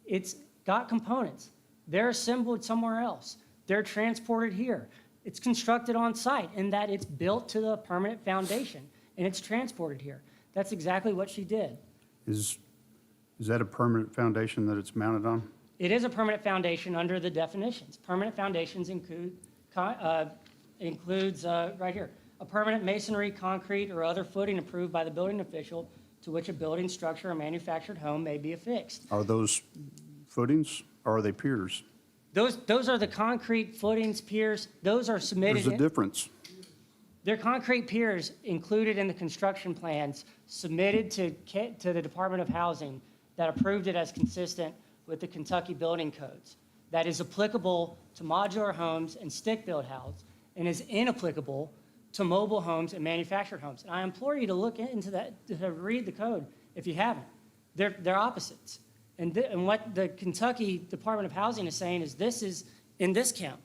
It's got components. They're assembled somewhere else. They're transported here. It's constructed on site in that it's built to the permanent foundation, and it's transported here. That's exactly what she did. Is that a permanent foundation that it's mounted on? It is a permanent foundation under the definitions. Permanent foundations includes right here, a permanent masonry, concrete, or other footing approved by the building official to which a building structure or manufactured home may be affixed. Are those footings or are they piers? Those are the concrete footings, piers. Those are submitted. There's a difference. They're concrete piers included in the construction plans submitted to the Department of Housing that approved it as consistent with the Kentucky building codes. That is applicable to modular homes and stick-built houses and is inapplicable to mobile homes and manufactured homes. And I implore you to look into that, to read the code if you haven't. They're opposites. And what the Kentucky Department of Housing is saying is this is in this camp,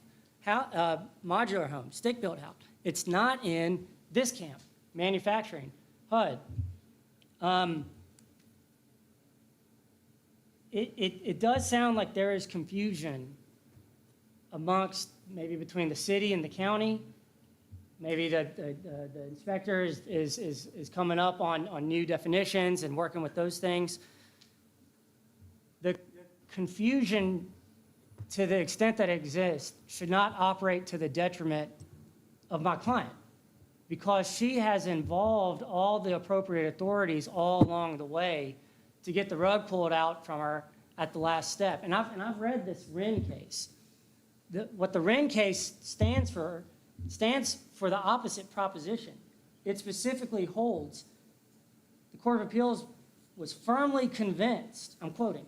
modular home, stick-built house. It's not in this camp, manufacturing, HUD. It does sound like there is confusion amongst, maybe between the city and the county. Maybe the inspector is coming up on new definitions and working with those things. The confusion to the extent that it exists, should not operate to the detriment of my client, because she has involved all the appropriate authorities all along the way to get the rug pulled out from her at the last step. And I've read this Wren case. What the Wren case stands for the opposite proposition. It specifically holds, the Court of Appeals was firmly convinced, I'm quoting,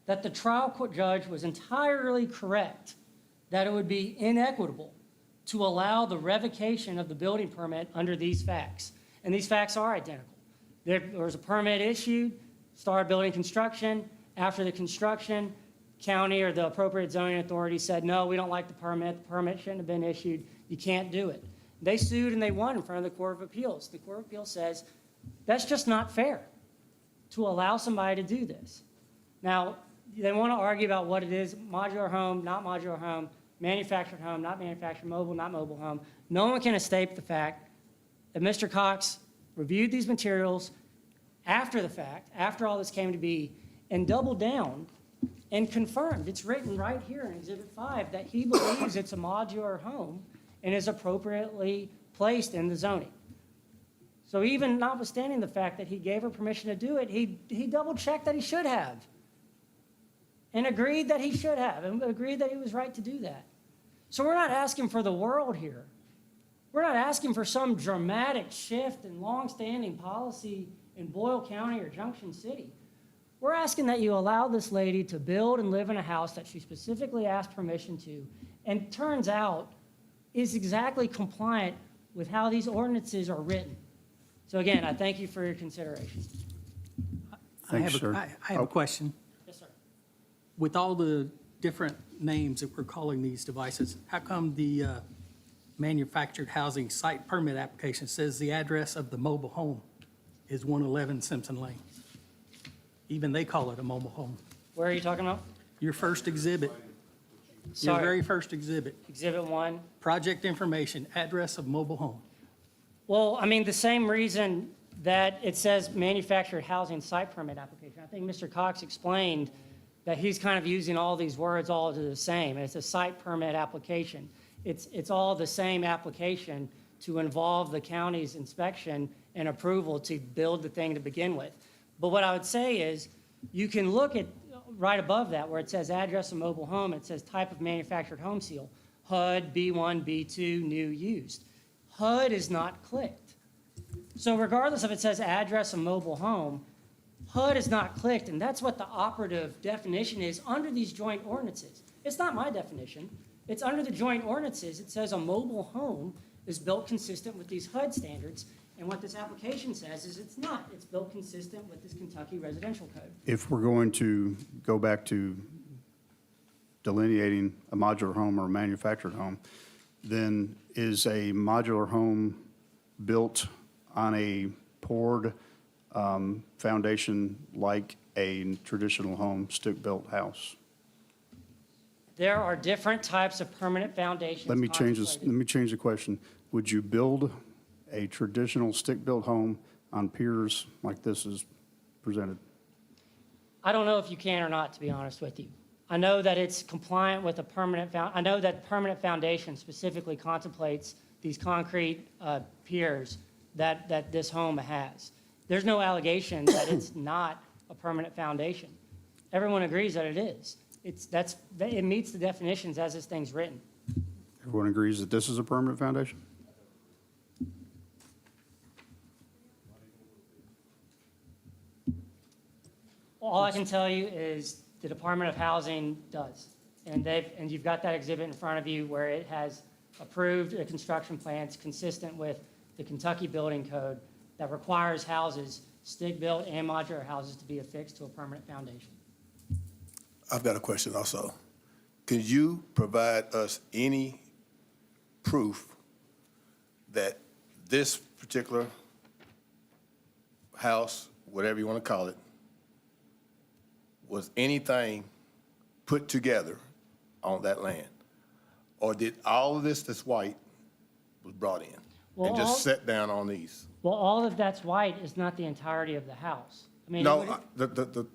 that the trial court judge was entirely correct that it would be inequitable to allow the revocation of the building permit under these facts. And these facts are identical. There was a permit issued, started building construction. After the construction, county or the appropriate zoning authority said, no, we don't like the permit shouldn't have been issued, you can't do it. They sued and they won in front of the Court of Appeals. The Court of Appeals says, that's just not fair to allow somebody to do this. Now, they want to argue about what it is, modular home, not modular home, manufactured home, not manufactured, mobile, not mobile home. No one can escape the fact that Mr. Cox reviewed these materials after the fact, after all this came to be, and doubled down and confirmed, it's written right here in Exhibit 5, that he believes it's a modular home and is appropriately placed in the zoning. So even notwithstanding the fact that he gave her permission to do it, he double-checked that he should have, and agreed that he should have, and agreed that he was right to do that. So we're not asking for the world here. We're not asking for some dramatic shift in longstanding policy in Boyle County or Junction City. We're asking that you allow this lady to build and live in a house that she specifically asked permission to, and turns out is exactly compliant with how these ordinances are written. So again, I thank you for your consideration. Thanks, sir. I have a question. Yes, sir. With all the different names that we're calling these devices, how come the manufactured housing site permit application says the address of the mobile home is 111 Simpson Lane? Even they call it a mobile home. Where are you talking about? Your first exhibit, your Sorry. very first exhibit, Exhibit 1. project information, address of mobile home. Well, I mean, the same reason that it says manufactured housing site permit application. I think Mr. Cox explained that he's kind of using all these words all to the same. It's a site permit application. It's all the same application to involve the county's inspection and approval to build the thing to begin with. But what I would say is, you can look at right above that where it says address of mobile home, it says type of manufactured home seal, HUD, B1, B2, new, used. HUD is not clicked. So regardless if it says address of mobile home, HUD is not clicked, and that's what the operative definition is under these joint ordinances. It's not my definition. It's under the joint ordinances. It says a mobile home is built consistent with these HUD standards, and what this application says is it's not. It's built consistent with this Kentucky residential code. If we're going to go back to delineating a modular home or a manufactured home, then is a modular home built on a poured foundation like a traditional home, stick-built house? There are different types of permanent foundations. Let me change this. contemplated. Let me change the question. Would you build a traditional stick-built home on piers like this is presented? I don't know if you can or not, to be honest with you. I know that it's compliant with a permanent I know that permanent foundation specifically contemplates these concrete piers that this home has. There's no allegation that it's not a permanent foundation. Everyone agrees that it is. It meets the definitions as this thing's written. Everyone agrees that this is a permanent foundation? All I can tell you is the Department of Housing does. And you've got that exhibit in front of you where it has approved a construction plan consistent with the Kentucky Building Code that requires houses, stick-built and modular houses, to be affixed to a permanent foundation. I've got a question also. Could you provide us any proof that this particular house, whatever you want to call it, was anything put together on that land? Or did all of this that's white was brought in and just set down on these? Well, all of that's white is not the entirety of the house. I mean, No, the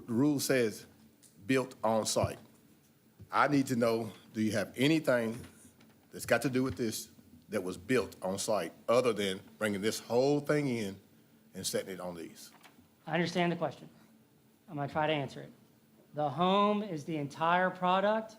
rule says built on site. I need to know, do you have anything that's got to do with this that was built on site other than bringing this whole thing in and setting it on these? I understand the question. I'm gonna try to answer it. The home is the entire product,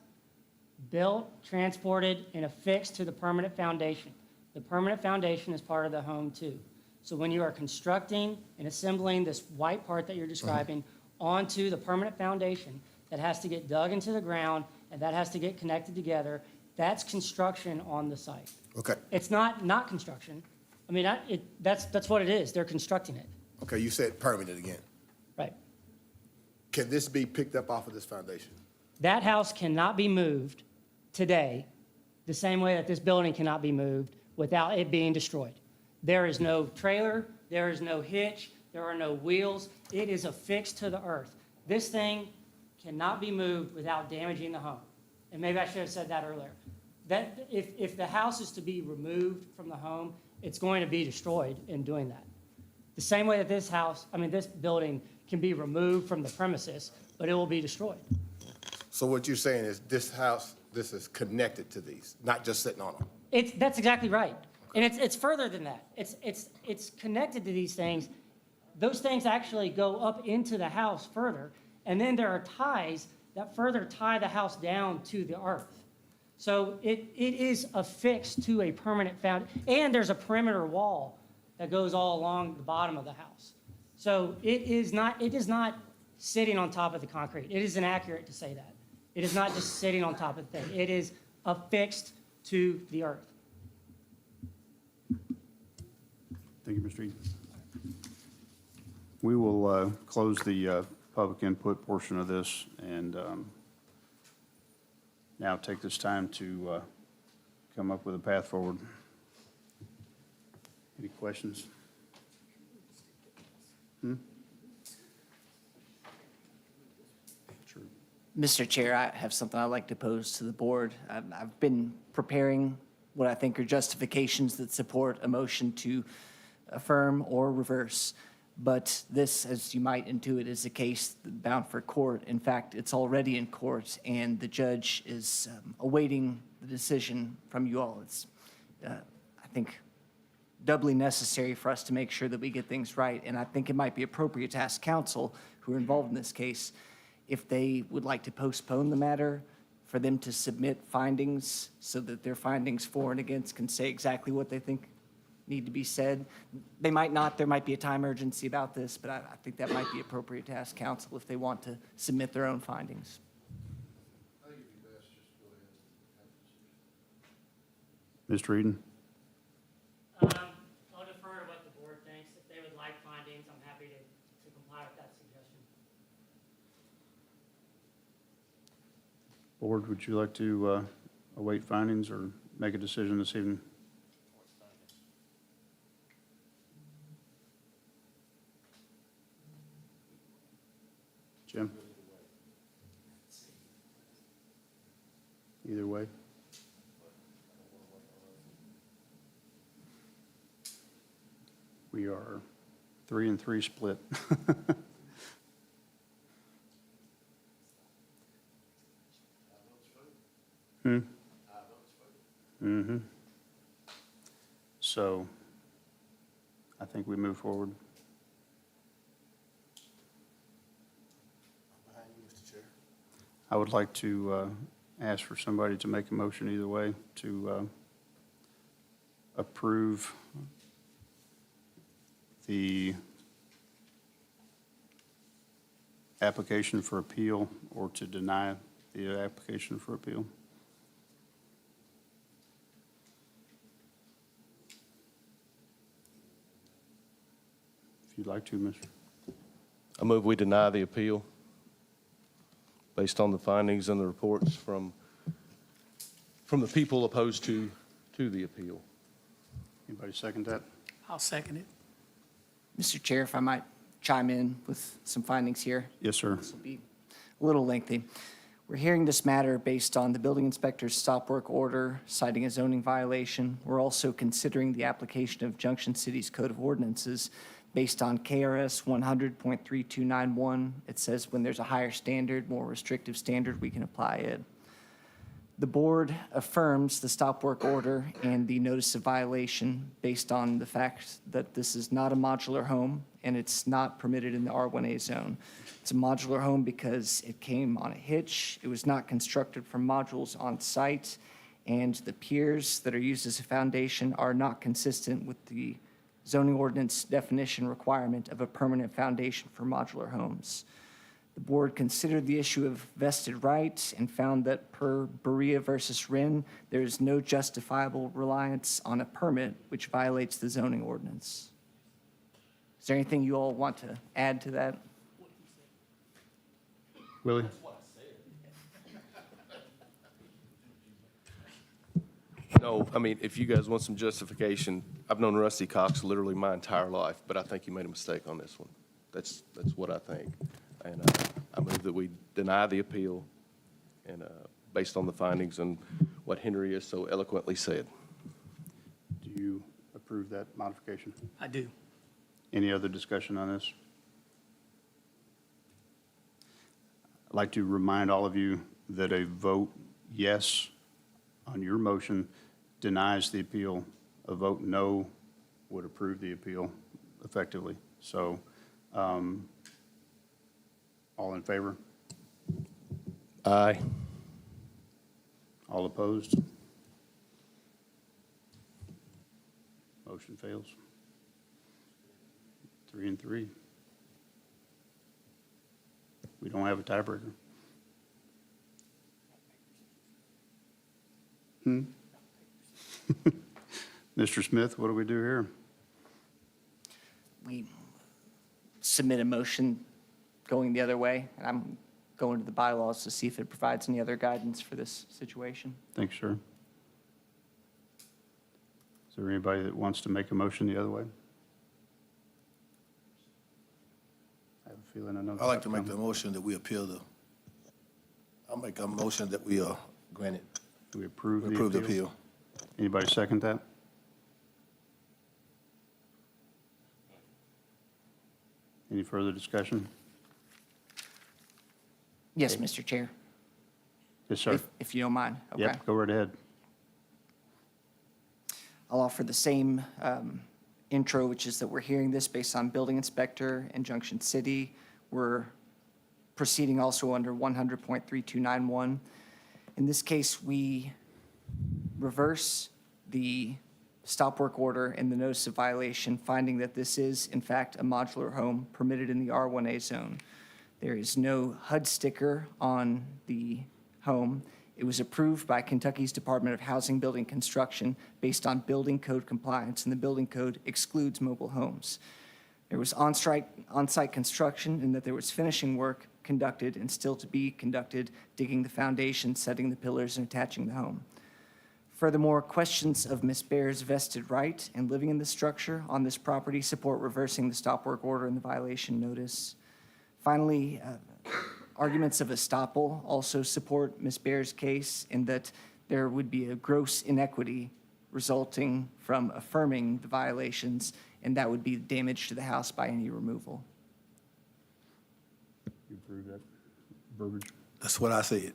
built, transported, and affixed to the permanent foundation. The permanent foundation is part of the home too. So when you are constructing and assembling this white part that you're describing onto the permanent foundation, that has to get dug into the ground and that has to get connected together, that's construction on the site. Okay, It's not construction. I mean, that's what it is. They're constructing it. okay, you said permanent again. Right. Can this be picked up off of this foundation? That house cannot be moved today the same way that this building cannot be moved without it being destroyed. There is no trailer, there is no hitch, there are no wheels. It is affixed to the earth. This thing cannot be moved without damaging the home. And maybe I should have said that earlier. That if the house is to be removed from the home, it's going to be destroyed in doing that. The same way that this building can be removed from the premises, but it will be destroyed. So what you're saying is this house, this is connected to these, not just sitting on them? That's exactly right. And it's further than that. It's connected to these things. Those things actually go up into the house further, and then there are ties that further tie the house down to the earth. So it is affixed to a permanent and there's a perimeter wall that goes all along the bottom of the house. So it is not sitting on top of the concrete. It is inaccurate to say that. It is not just sitting on top of the thing. It is affixed to the earth. Thank you, Mr. Eden. We will close the public input portion of this and now take this time to come up with a path forward. Any questions? Sure. Mr. Chair, I have something I'd like to pose to the board. I've been preparing what I think are justifications that support a motion to affirm or reverse. But this, as you might intuit, is a case bound for court. In fact, it's already in court, and the judge is awaiting the decision from you all. It's, I think, doubly necessary for us to make sure that we get things right. And I think it might be appropriate to ask counsel who are involved in this case if they would like to postpone the matter, for them to submit findings so that their findings for and against can say exactly what they think need to be said. They might not. There might be a time urgency about this, but I think that might be appropriate to ask counsel if they want to submit their own findings. I think it'd be best just to go ahead and have the decision. Mr. Eden? I'll defer to what the board thinks. If they would like findings, I'm happy to comply with that suggestion. Board, would you like to await findings or make a decision this evening? Jim? Either way? We are 3-3 split. Mm-hmm. So I think we move forward. Behind you, Mr. Chair. I would like to ask for somebody to make a motion either way to approve the application for appeal or to deny the application for appeal. If you'd like to, Mr. I move we deny the appeal based on the findings and the reports from the people opposed to the appeal. Anybody second that? I'll second it. Mr. Chair, if I might chime in with some findings here. Yes, sir. This will be a little lengthy. We're hearing this matter based on the building inspector's stop work order citing a zoning violation. We're also considering the application of Junction City's Code of Ordinances based on KRS 100.3291. It says when there's a higher standard, more restrictive standard, we can apply it. The board affirms the stop work order and the notice of violation based on the fact that this is not a modular home and it's not permitted in the R1A zone. It's a modular home because it came on a hitch, it was not constructed from modules on site, and the piers that are used as a foundation are not consistent with the zoning ordinance definition requirement of a permanent foundation for modular homes. The board considered the issue of vested right and found that per Berea versus Wren, there is no justifiable reliance on a permit which violates the zoning ordinance. Is there anything you all want to add to that? Willie? No, I mean, if you guys want some justification, I've known Rusty Cox literally my entire life, but I think he made a mistake on this one. That's what I think. And I move that we deny the appeal and based on the findings and what Henry has so eloquently said. Do you approve that modification? I do. Any other discussion on this? I'd like to remind all of you that a vote yes on your motion denies the appeal. A vote no would approve the appeal effectively. So, all in favor? Aye. All opposed? Motion fails. 3-3. We don't have a tiebreaker. Mr. Smith, what do we do here? We submit a motion going the other way, and I'm going to the bylaws to see if it provides any other guidance for this situation. Thanks, sir. Is there anybody that wants to make a motion the other way? I have a feeling I know. I'd like to make the motion that we appeal I'll make a motion that we grant it. Do we approve the Approve the appeal? appeal. Anybody second that? Any further discussion? Yes, Mr. Chair, Yes, sir. if you don't mind. Okay. Yep, go right ahead. I'll offer the same intro, which is that we're hearing this based on building inspector in Junction City. We're proceeding also under 100.3291. In this case, we reverse the stop work order and the notice of violation, finding that this is, in fact, a modular home permitted in the R1A zone. There is no HUD sticker on the home. It was approved by Kentucky's Department of Housing, Building, Construction based on building code compliance, and the building code excludes mobile homes. There was on-site construction in that there was finishing work conducted and still to be conducted, digging the foundation, setting the pillars, and attaching the home. Furthermore, questions of Ms. Baer's vested right and living in the structure on this property support reversing the stop work order and the violation notice. Finally, arguments of estoppel also support Ms. Baer's case in that there would be a gross inequity resulting from affirming the violations, and that would be damage to the house by any removal. You approve that verbiage? That's what I said.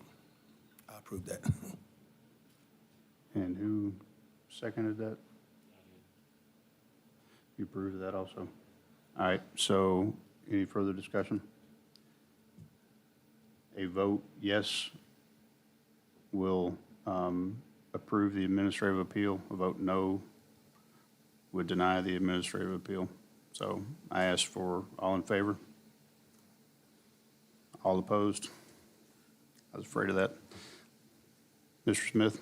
I approve that. And who seconded that? You approve of that also? All right, so any further discussion? A vote yes will approve the administrative appeal. A vote no would deny the administrative appeal. So I ask for all in favor? All opposed? I was afraid of that. Mr. Smith?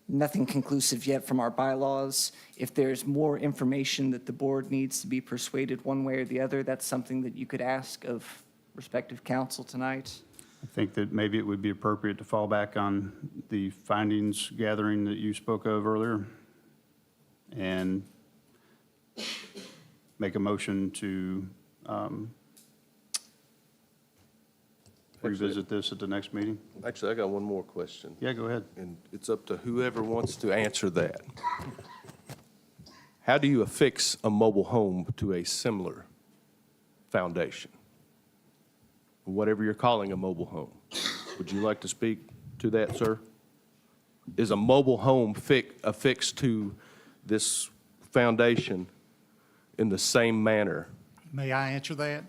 Nothing conclusive yet from our bylaws. If there's more information that the board needs to be persuaded one way or the other, that's something that you could ask of respective counsel tonight. I think that maybe it would be appropriate to fall back on the findings gathering that you spoke of earlier and make a motion to revisit this at the next meeting. Actually, I got one more question. Yeah, go ahead. And it's up to whoever wants to answer that. How do you affix a mobile home to a similar foundation? Whatever you're calling a mobile home. Would you like to speak to that, sir? Is a mobile home affixed to this foundation in the same manner? May I answer that?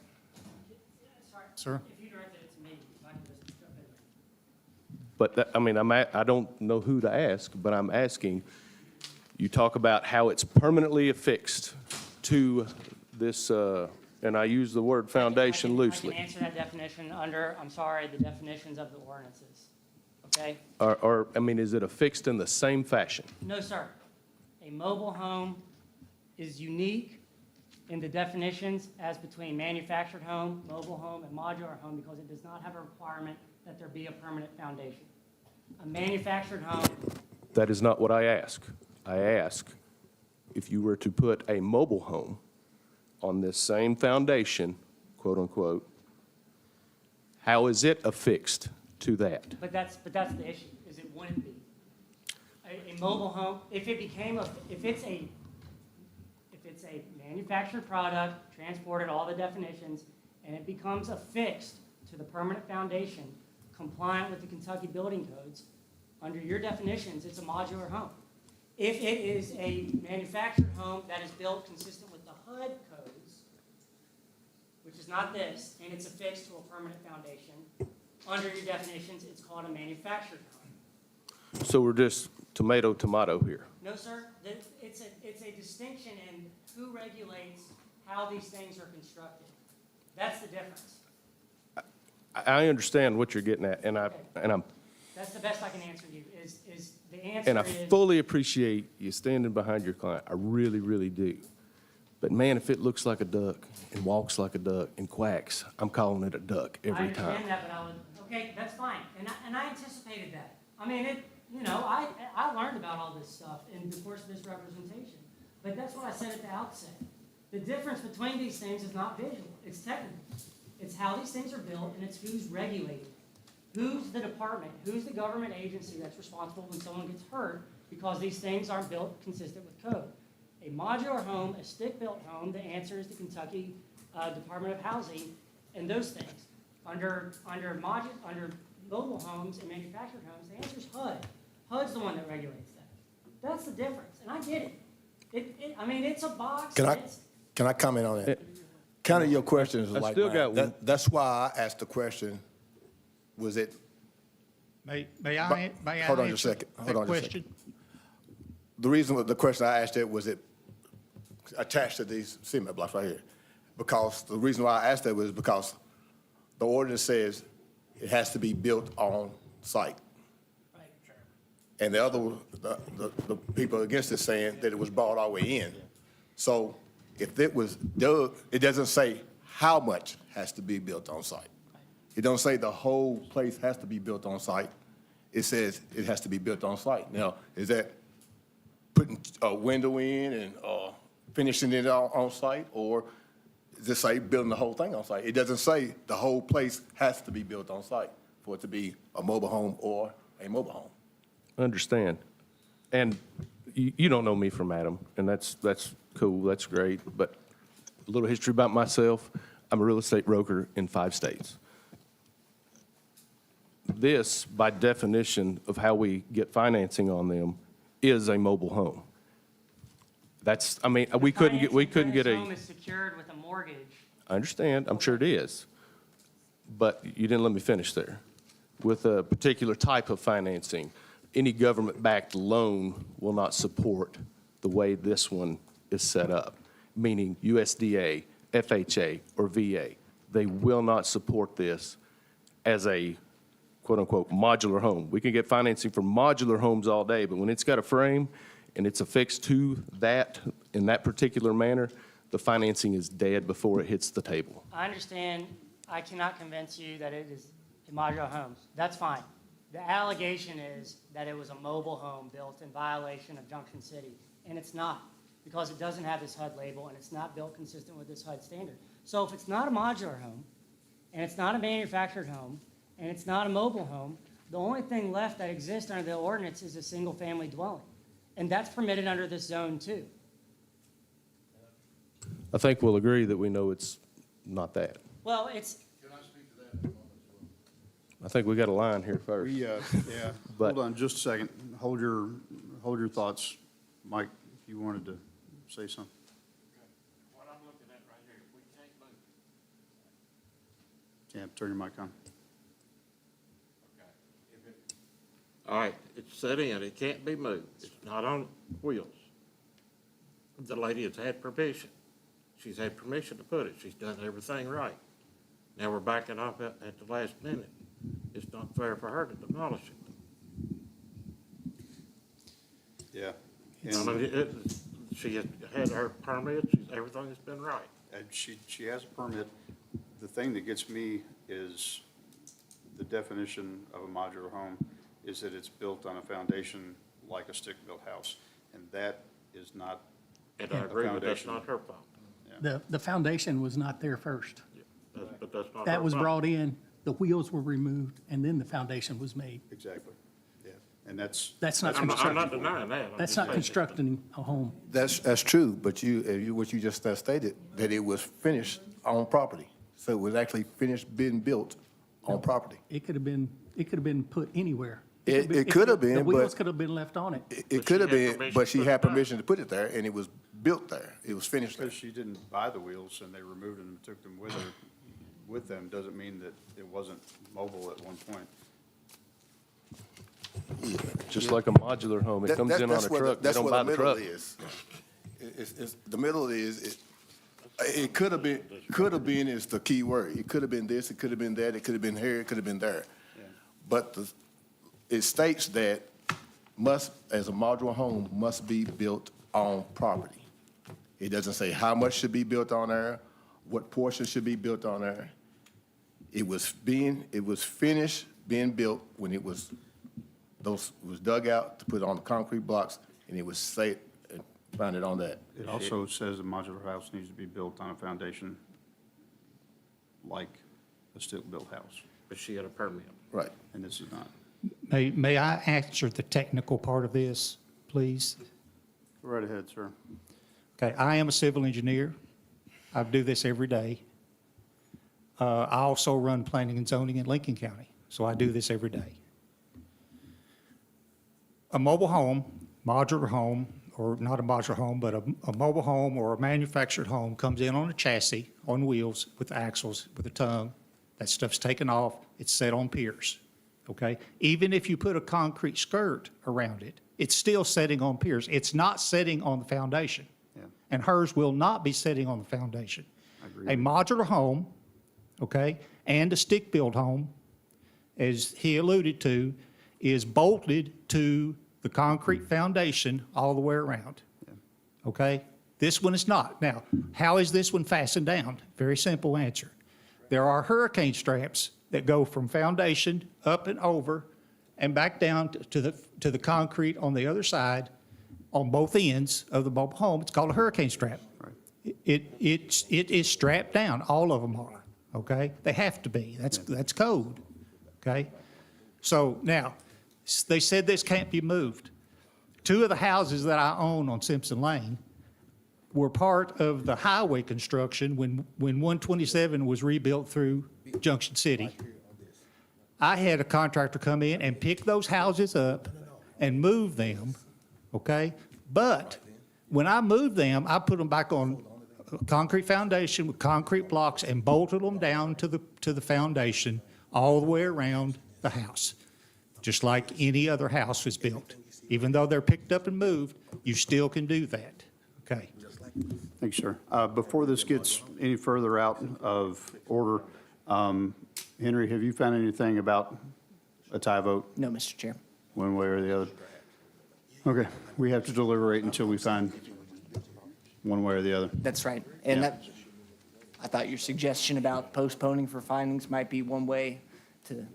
Sir? If you directed it to me, I can just jump in. But that, I mean, I don't know who to ask, but I'm asking, you talk about how it's permanently affixed to this, and I use the word foundation I loosely. can answer that definition under, I'm sorry, the definitions of the ordinances, okay? Or, I mean, is it affixed in the same fashion? No, sir. A mobile home is unique in the definitions as between manufactured home, mobile home, and modular home because it does not have a requirement that there be a permanent foundation. A manufactured home, That is not what I ask. I ask if you were to put a mobile home on this same foundation, quote unquote, how is it affixed to that? but that's the issue, is it wouldn't be. A mobile home, if it's a manufactured product, transported, all the definitions, and it becomes affixed to the permanent foundation, compliant with the Kentucky building codes, under your definitions, it's a modular home. If it is a manufactured home that is built consistent with the HUD codes, which is not this, and it's affixed to a permanent foundation, under your definitions, it's called a manufactured home. So we're just tomato here. No, sir, it's a distinction in who regulates how these things are constructed. That's the difference. I understand what you're getting at, and I'm That's the best I can answer you, is the answer And I is. fully appreciate you standing behind your client. I really, really do. But man, if it looks like a duck and walks like a duck and quacks, I'm calling it a duck every I time. understand that, but okay, that's fine, and I anticipated that. I mean, I learned about all this stuff in the course of this representation, but that's what I said at the outset. The difference between these things is not visual, it's technical. It's how these things are built, and it's who's regulated. Who's the department, who's the government agency that's responsible when someone gets hurt because these things aren't built consistent with code? A modular home, a stick-built home, the answer is the Kentucky Department of Housing and those things. Under mobile homes and manufactured homes, the answer is HUD. HUD's the one that regulates that. That's the difference, and I get it. I mean, it's a box. Can I comment on that? Kind of your question is I like still mine. got one. That's why I asked the question, was it, May I hold on answer just a second. that Hold on just a question? the reason, the question I asked it, was it attached to these cement blocks right here? Because the reason why I asked that was because the ordinance says it has to be built on site. And the other, the people against it saying that it was brought all the way in. So if it was dug, it doesn't say how much has to be built on site. It don't say the whole place has to be built on site. It says it has to be built on site. Now, is that putting a window in and finishing it on site, or does it say building the whole thing on site? It doesn't say the whole place has to be built on site for it to be a mobile home or a mobile home. Understand. And you don't know me from Adam, and that's cool, that's great. But a little history about myself, I'm a real estate broker in 5 states. This, by definition of how we get financing on them, is a mobile home. That's, I mean, we couldn't get This a, home is secured with a mortgage. I understand, I'm sure it is. But you didn't let me finish there. With a particular type of financing, any government-backed loan will not support the way this one is set up, meaning USDA, FHA, or VA. They will not support this as a quote-unquote modular home. We can get financing for modular homes all day, but when it's got a frame and it's affixed to that in that particular manner, the financing is dead before it hits the table. I understand, I cannot convince you that it is a modular home. That's fine. The allegation is that it was a mobile home built in violation of Junction City, and it's not, because it doesn't have this HUD label and it's not built consistent with this HUD standard. So if it's not a modular home, and it's not a manufactured home, and it's not a mobile home, the only thing left that exists under the ordinance is a single-family dwelling. And that's permitted under this zone too. I think we'll agree that we know it's not that. Well, it's, Can I speak to that? I think we got a line here first. We, yeah, But- hold on just a second. Hold your thoughts. Mike, if you wanted to say something. What I'm looking at right here, we can't move. Yeah, turn your mic on. Okay. All right, it's set in, it can't be moved, it's not on wheels. The lady has had permission, she's had permission to put it, she's done everything right. Now we're backing off at the last minute. It's not fair for her to demolish it. Yeah. I mean, she has had her permit, everything has been right. And she has a permit. The thing that gets me is the definition of a modular home is that it's built on a foundation like a stick-built house. And that is not And I a agree, but that's foundation. not her fault. The foundation was not there first. But that's not her That was fault. brought in, the wheels were removed, and then the foundation was made. Exactly. Yeah. And that's, That's not I'm not constructing, denying that. I'm that's just not saying- constructing a home. That's true, but what you just stated, that it was finished on property. So it was actually finished being built on property. It could have been put anywhere. It could have been, The wheels but could have been left on it. it But could she have had been, permission but to she put had it back. permission to put it there, and it was built there. It was finished there. because she didn't buy the wheels and they removed them and took them with them, doesn't mean that it wasn't mobile at one point. Just like a modular home, it comes in on a That's where truck, they that's don't where buy the the middle truck. is. The middle is, it could have been is the key word. It could have been this, it could have been that, it could have been here, it could have been there. But it states that as a modular home, must be built on property. It doesn't say how much should be built on there, what portion should be built on there. It was finished being built when it was dug out to put on the concrete blocks, and it was set and founded on that. It also says a modular house needs to be built on a foundation like a stick-built house, But she had a permit. Right. and this is not. May I answer the technical part of this, please? Go right ahead, sir. Okay, I am a civil engineer. I do this every day. I also run planning and zoning in Lincoln County, so I do this every day. A mobile home, modular home, or not a modular home, but a mobile home or a manufactured home comes in on a chassis, on wheels, with axles, with a tongue. That stuff's taken off, it's set on piers, okay? Even if you put a concrete skirt around it, it's still setting on piers. It's not setting on the foundation. Yeah. And hers will not be setting on the foundation. I agree A with you. modular home, okay, and a stick-built home, as he alluded to, is bolted to the concrete foundation all the way around. Okay? This one is not. Now, how is this one fastened down? Very simple answer. There are hurricane straps that go from foundation up and over and back down to the concrete on the other side on both ends of the mobile home. It's called a hurricane strap. Right. It is strapped down. All of them are, okay? They have to be. That's code, okay? So now, they said this can't be moved. Two of the houses that I own on Simpson Lane were part of the highway construction when 127 was rebuilt through Junction City. I had a contractor come in and pick those houses up and move them, okay? But when I moved them, I put them back on a concrete foundation with concrete blocks and bolted them down to the foundation all the way around the house, just like any other house was built. Even though they're picked up and moved, you still can do that, okay? Thanks, sir. Before this gets any further out of order, Henry, have you found anything about a tie vote, No, Mr. Chair. one way or the other? Okay, we have to deliberate until we find one way or the other. That's right. And Yeah. I thought your suggestion about postponing for findings might be one way to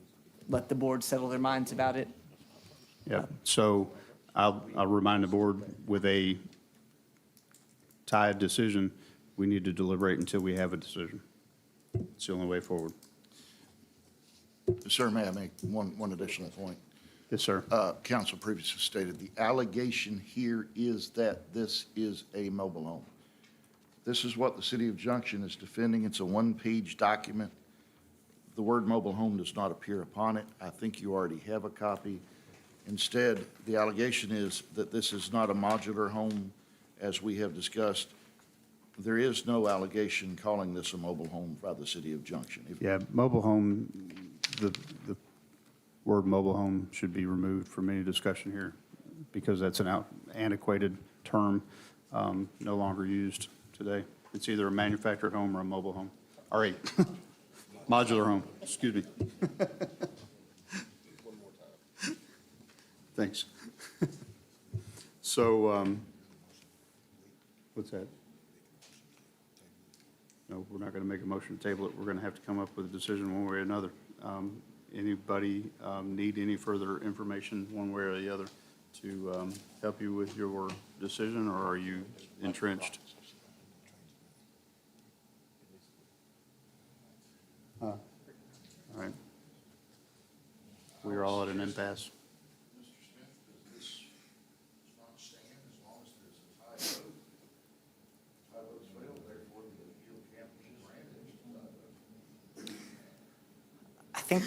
let the board settle their minds about it. Yeah, so I'll remind the board with a tied decision, we need to deliberate until we have a decision. It's the only way forward. Sir, may I make one additional point? Yes, sir. Council previously stated, the allegation here is that this is a mobile home. This is what the city of Junction is defending. It's a one-page document. the word mobile home does not appear upon it. I think you already have a copy. Instead, the allegation is that this is not a modular home, as we have discussed. There is no allegation calling this a mobile home by the city of Junction. Yeah, mobile home, the word mobile home should be removed from any discussion here because that's an antiquated term, no longer used today. It's either a manufactured home or a mobile home. All right, modular home, excuse me. Thanks. So, what's that? No, we're not going to make a motion to table it. We're going to have to come up with a decision one way or another. Anybody need any further information one way or the other to help you with your decision, or are you entrenched? All right. We are all at an impasse. Mr. Smith, does this not stand as long as there's a tie vote? Tie votes fail, therefore the appeal can't be granted. I think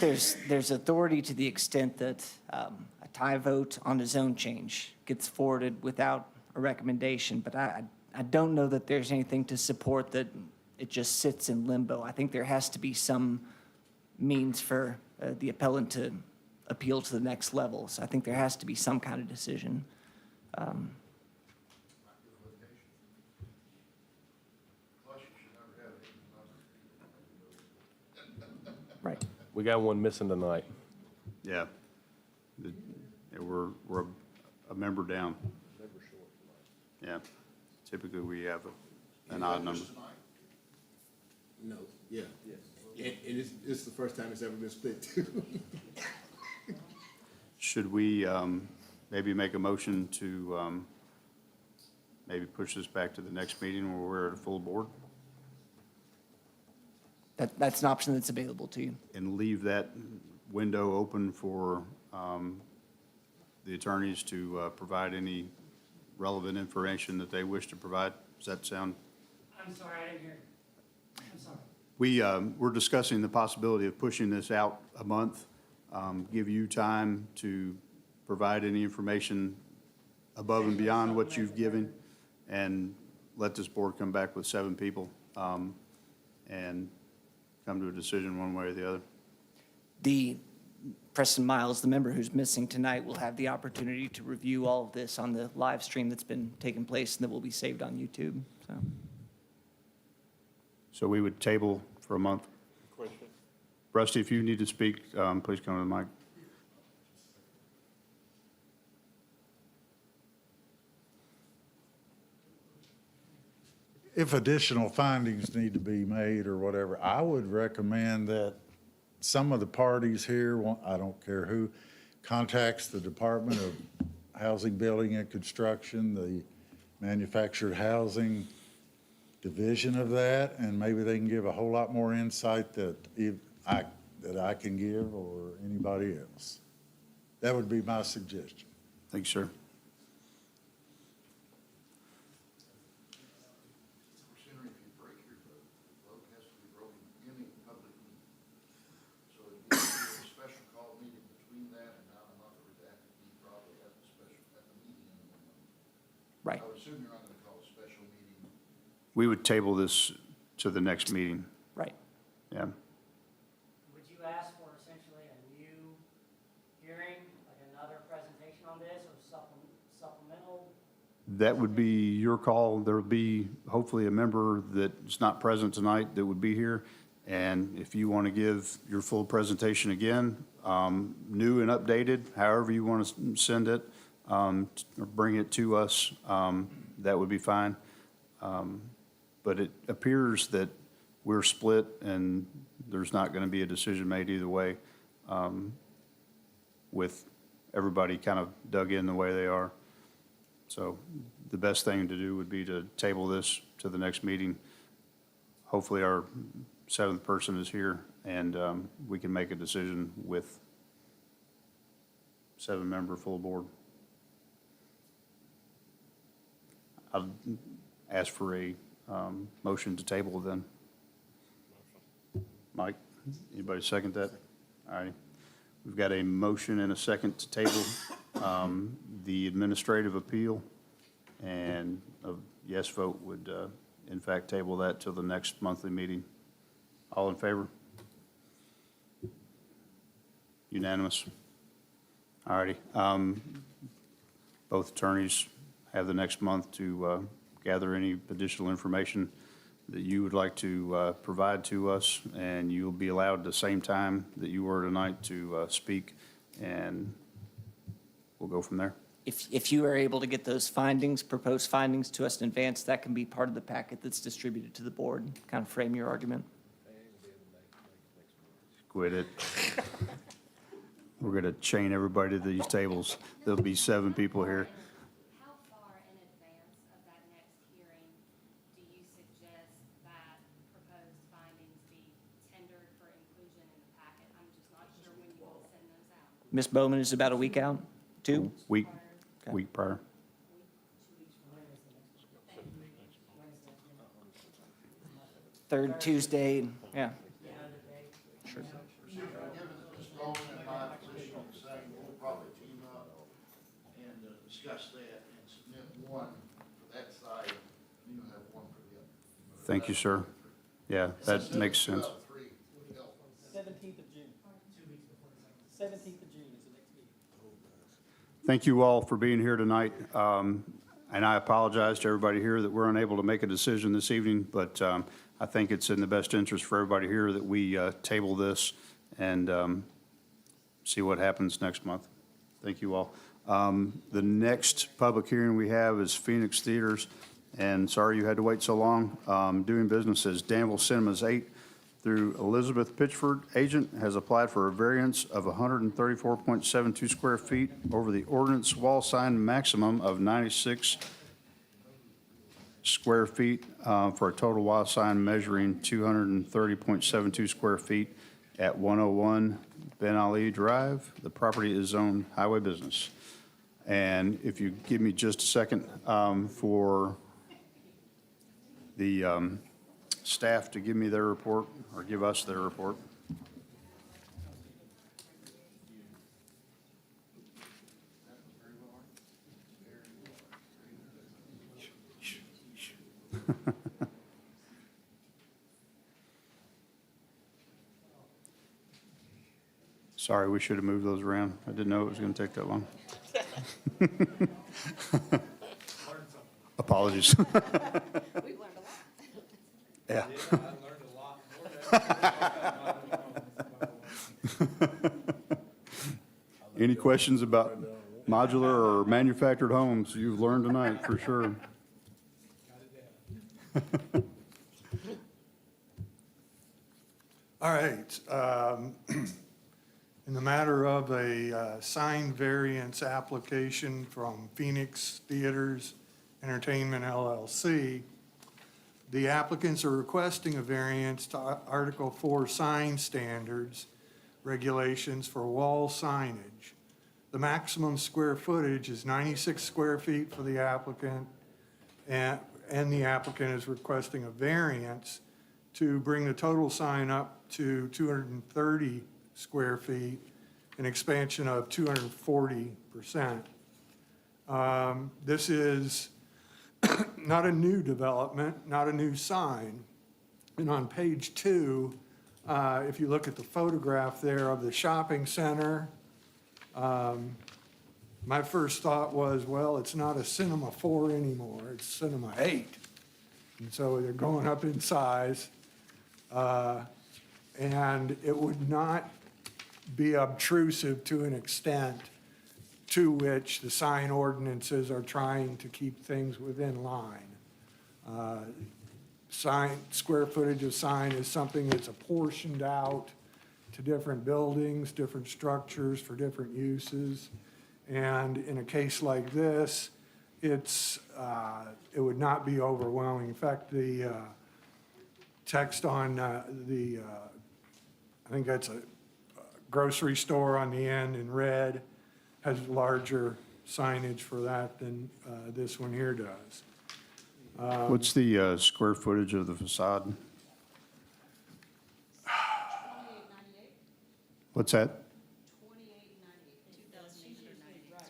there's authority to the extent that a tie vote on a zone change gets forwarded without a recommendation, but I don't know that there's anything to support that it just sits in limbo. I think there has to be some means for the appellant to appeal to the next level. So I think there has to be some kind of decision. Right. We got one missing tonight. Yeah. We're a member down. Yeah. Typically, we have an odd number. No, yeah. Yes. And it's the first time it's ever been split, too. Should we maybe make a motion to maybe push this back to the next meeting where we're at a full board That's an option that's available to you. and leave that window open for the attorneys to provide any relevant information that they wish to provide? Does that sound? I'm sorry, I didn't hear. I'm sorry. We're discussing the possibility of pushing this out a month, give you time to provide any information above and beyond what you've given, and let this board come back with 7 people and come to a decision one way or the other. The Preston Miles, the member who's missing tonight, will have the opportunity to review all of this on the live stream that's been taking place and that will be saved on YouTube. So we would table for a month. Question? Rusty, if you need to speak, please come to the mic. If additional findings need to be made or whatever, I would recommend that some of the parties here, I don't care who, contacts the Department of Housing, Building, and Construction, the manufactured housing division of that, and maybe they can give a whole lot more insight that I can give or anybody else. That would be my suggestion. Thanks, sir. If you break your vote, the vote has to be broken in a public meeting. So it would be a special call meeting between that and now a month, or that could be probably at the meeting in the month. Right. I would assume you're not going to call a special meeting. We would table this to the next meeting. Right. Yeah. Would you ask for essentially a new hearing, like another presentation on this, or supplemental? That would be your call. There would be hopefully a member that's not present tonight that would be here. And if you want to give your full presentation again, new and updated, however you want to send it, or bring it to us, that would be fine. But it appears that we're split and there's not going to be a decision made either way, with everybody kind of dug in the way they are. So the best thing to do would be to table this to the next meeting. Hopefully our 7th person is here and we can make a decision with 7-member full board. I'll ask for a motion to table then. Mike? Anybody second that? All righty. We've got a motion and a second to table the administrative appeal, and a yes vote would, in fact, table that till the next monthly meeting. All in favor? Unanimous? All righty. Both attorneys have the next month to gather any additional information that you would like to provide to us, and you'll be allowed the same time that you were tonight to speak, and we'll go from there. If you are able to get those findings, proposed findings to us in advance, that can be part of the packet that's distributed to the board, kind of frame your argument. Quit it. We're going to chain everybody to these tables. There'll be 7 people here. How far in advance of that next hearing do you suggest that proposed findings be tendered for inclusion in the packet? I'm just not sure when you will send those out. Ms. Bowman is about a week out, 2? Week prior. Third Tuesday, yeah. Given that Ms. Bowman and my position are the same, we'll probably team up and discuss that and submit one for that side, and you'll have one for the other. Thank you, sir. Yeah, that makes sense. 17th of June. 17th of June is the next meeting. Thank you all for being here tonight. And I apologize to everybody here that we're unable to make a decision this evening, but I think it's in the best interest for everybody here that we table this and see what happens next month. Thank you all. The next public hearing we have is Phoenix Theaters, and sorry you had to wait so long. Doing business as Danville Cinemas 8 through Elizabeth Pitchford, agent, has applied for a variance of 134.72 square feet over the ordinance wall sign maximum of 96 square feet for a total wall sign measuring 230.72 square feet at 101 Ben Ali Drive. The property is zoned highway business. And if you give me just a second for the staff to give me their report, or give us their report. Sorry, we should have moved those around. I didn't know it was going to take that long. Apologies. We've learned a lot. Yeah. Any questions about modular or manufactured homes? You've learned tonight, for sure. All right. In the matter of a sign variance application from Phoenix Theaters Entertainment LLC, the applicants are requesting a variance to Article 4 sign standards, regulations for wall signage. The maximum square footage is 96 square feet for the applicant, and the applicant is requesting a variance to bring the total sign up to 230 square feet, an expansion of 240%. This is not a new development, not a new sign. And on page 2, if you look at the photograph there of the shopping center, my first thought was, well, it's not a Cinema 4 anymore, it's Cinema 8. And so they're going up in size. And it would not be obtrusive to an extent to which the sign ordinances are trying to keep things within line. Square footage of sign is something that's apportioned out to different buildings, different structures for different uses. And in a case like this, it would not be overwhelming. In fact, the text on I think that's a grocery store on the end in red, has larger signage for that than this one here does. What's the square footage of the facade? What's that?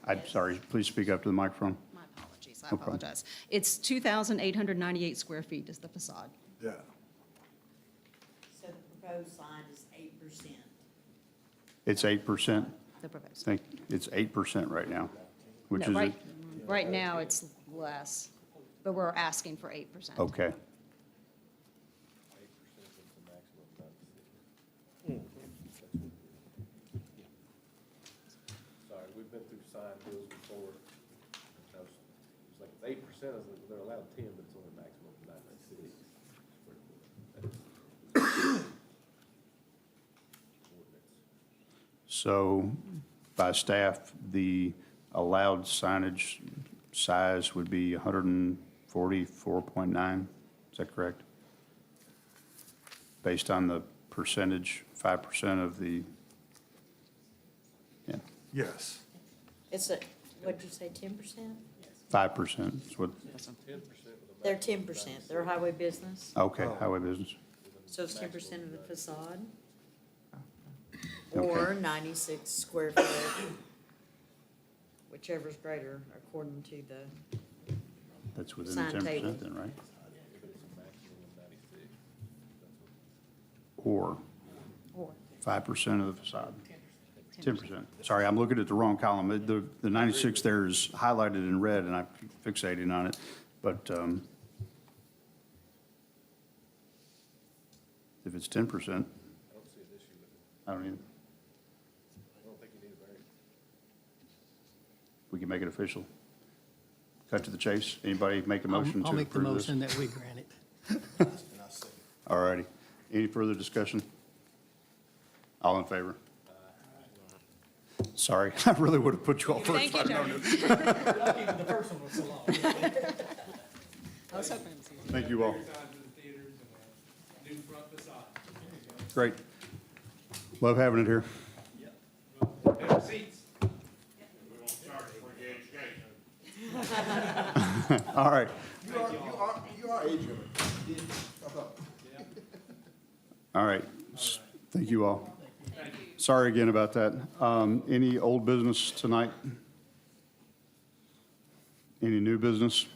I'm sorry, please speak up to the microphone. My apologies, I No problem. apologize. It's 2,898 square feet is the facade. Yeah. So the proposed sign is 8%. It's 8%? The proposed. Think, it's 8% right now, which No, is, right now, it's less, but we're asking for 8%. okay. Sorry, we've been through sign bills before. It's like it's 8%, they're allowed 10, but it's only a maximum of 96. So by staff, the allowed signage size would be 144.9, is that correct? Based on the percentage, 5% of the, yeah, Yes. It's a, what'd you say, 10%? 5% is what, They're 10%. They're highway business, okay, highway business. so it's 10% of the facade. Okay. Or 96 square foot, whichever's greater according to the, That's within Sign the 10% table. then, right? Or or, 5% of the facade. 10%. Sorry, I'm looking at the wrong column. The 96 there is highlighted in red, and I'm fixating on it. But if it's 10%, I don't see an issue with it. I don't either. I don't think you need a variance. We can make it official. Cut to the chase. Anybody make a motion to I'll make the approve this? motion that we grant it. All righty. Any further discussion? All in favor? Sorry, I really would have put you all first. Thank you, if I'd known Joe. it. The first one was so long. I was hoping it was easy. Thank you all. Great. Love having it here. All right. You are Adrian. All right. Thank you all. Sorry again about that. Any old business tonight? Any new business?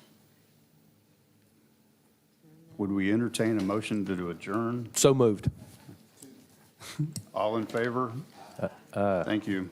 Would we entertain a motion to adjourn? So moved. All in favor? Thank you.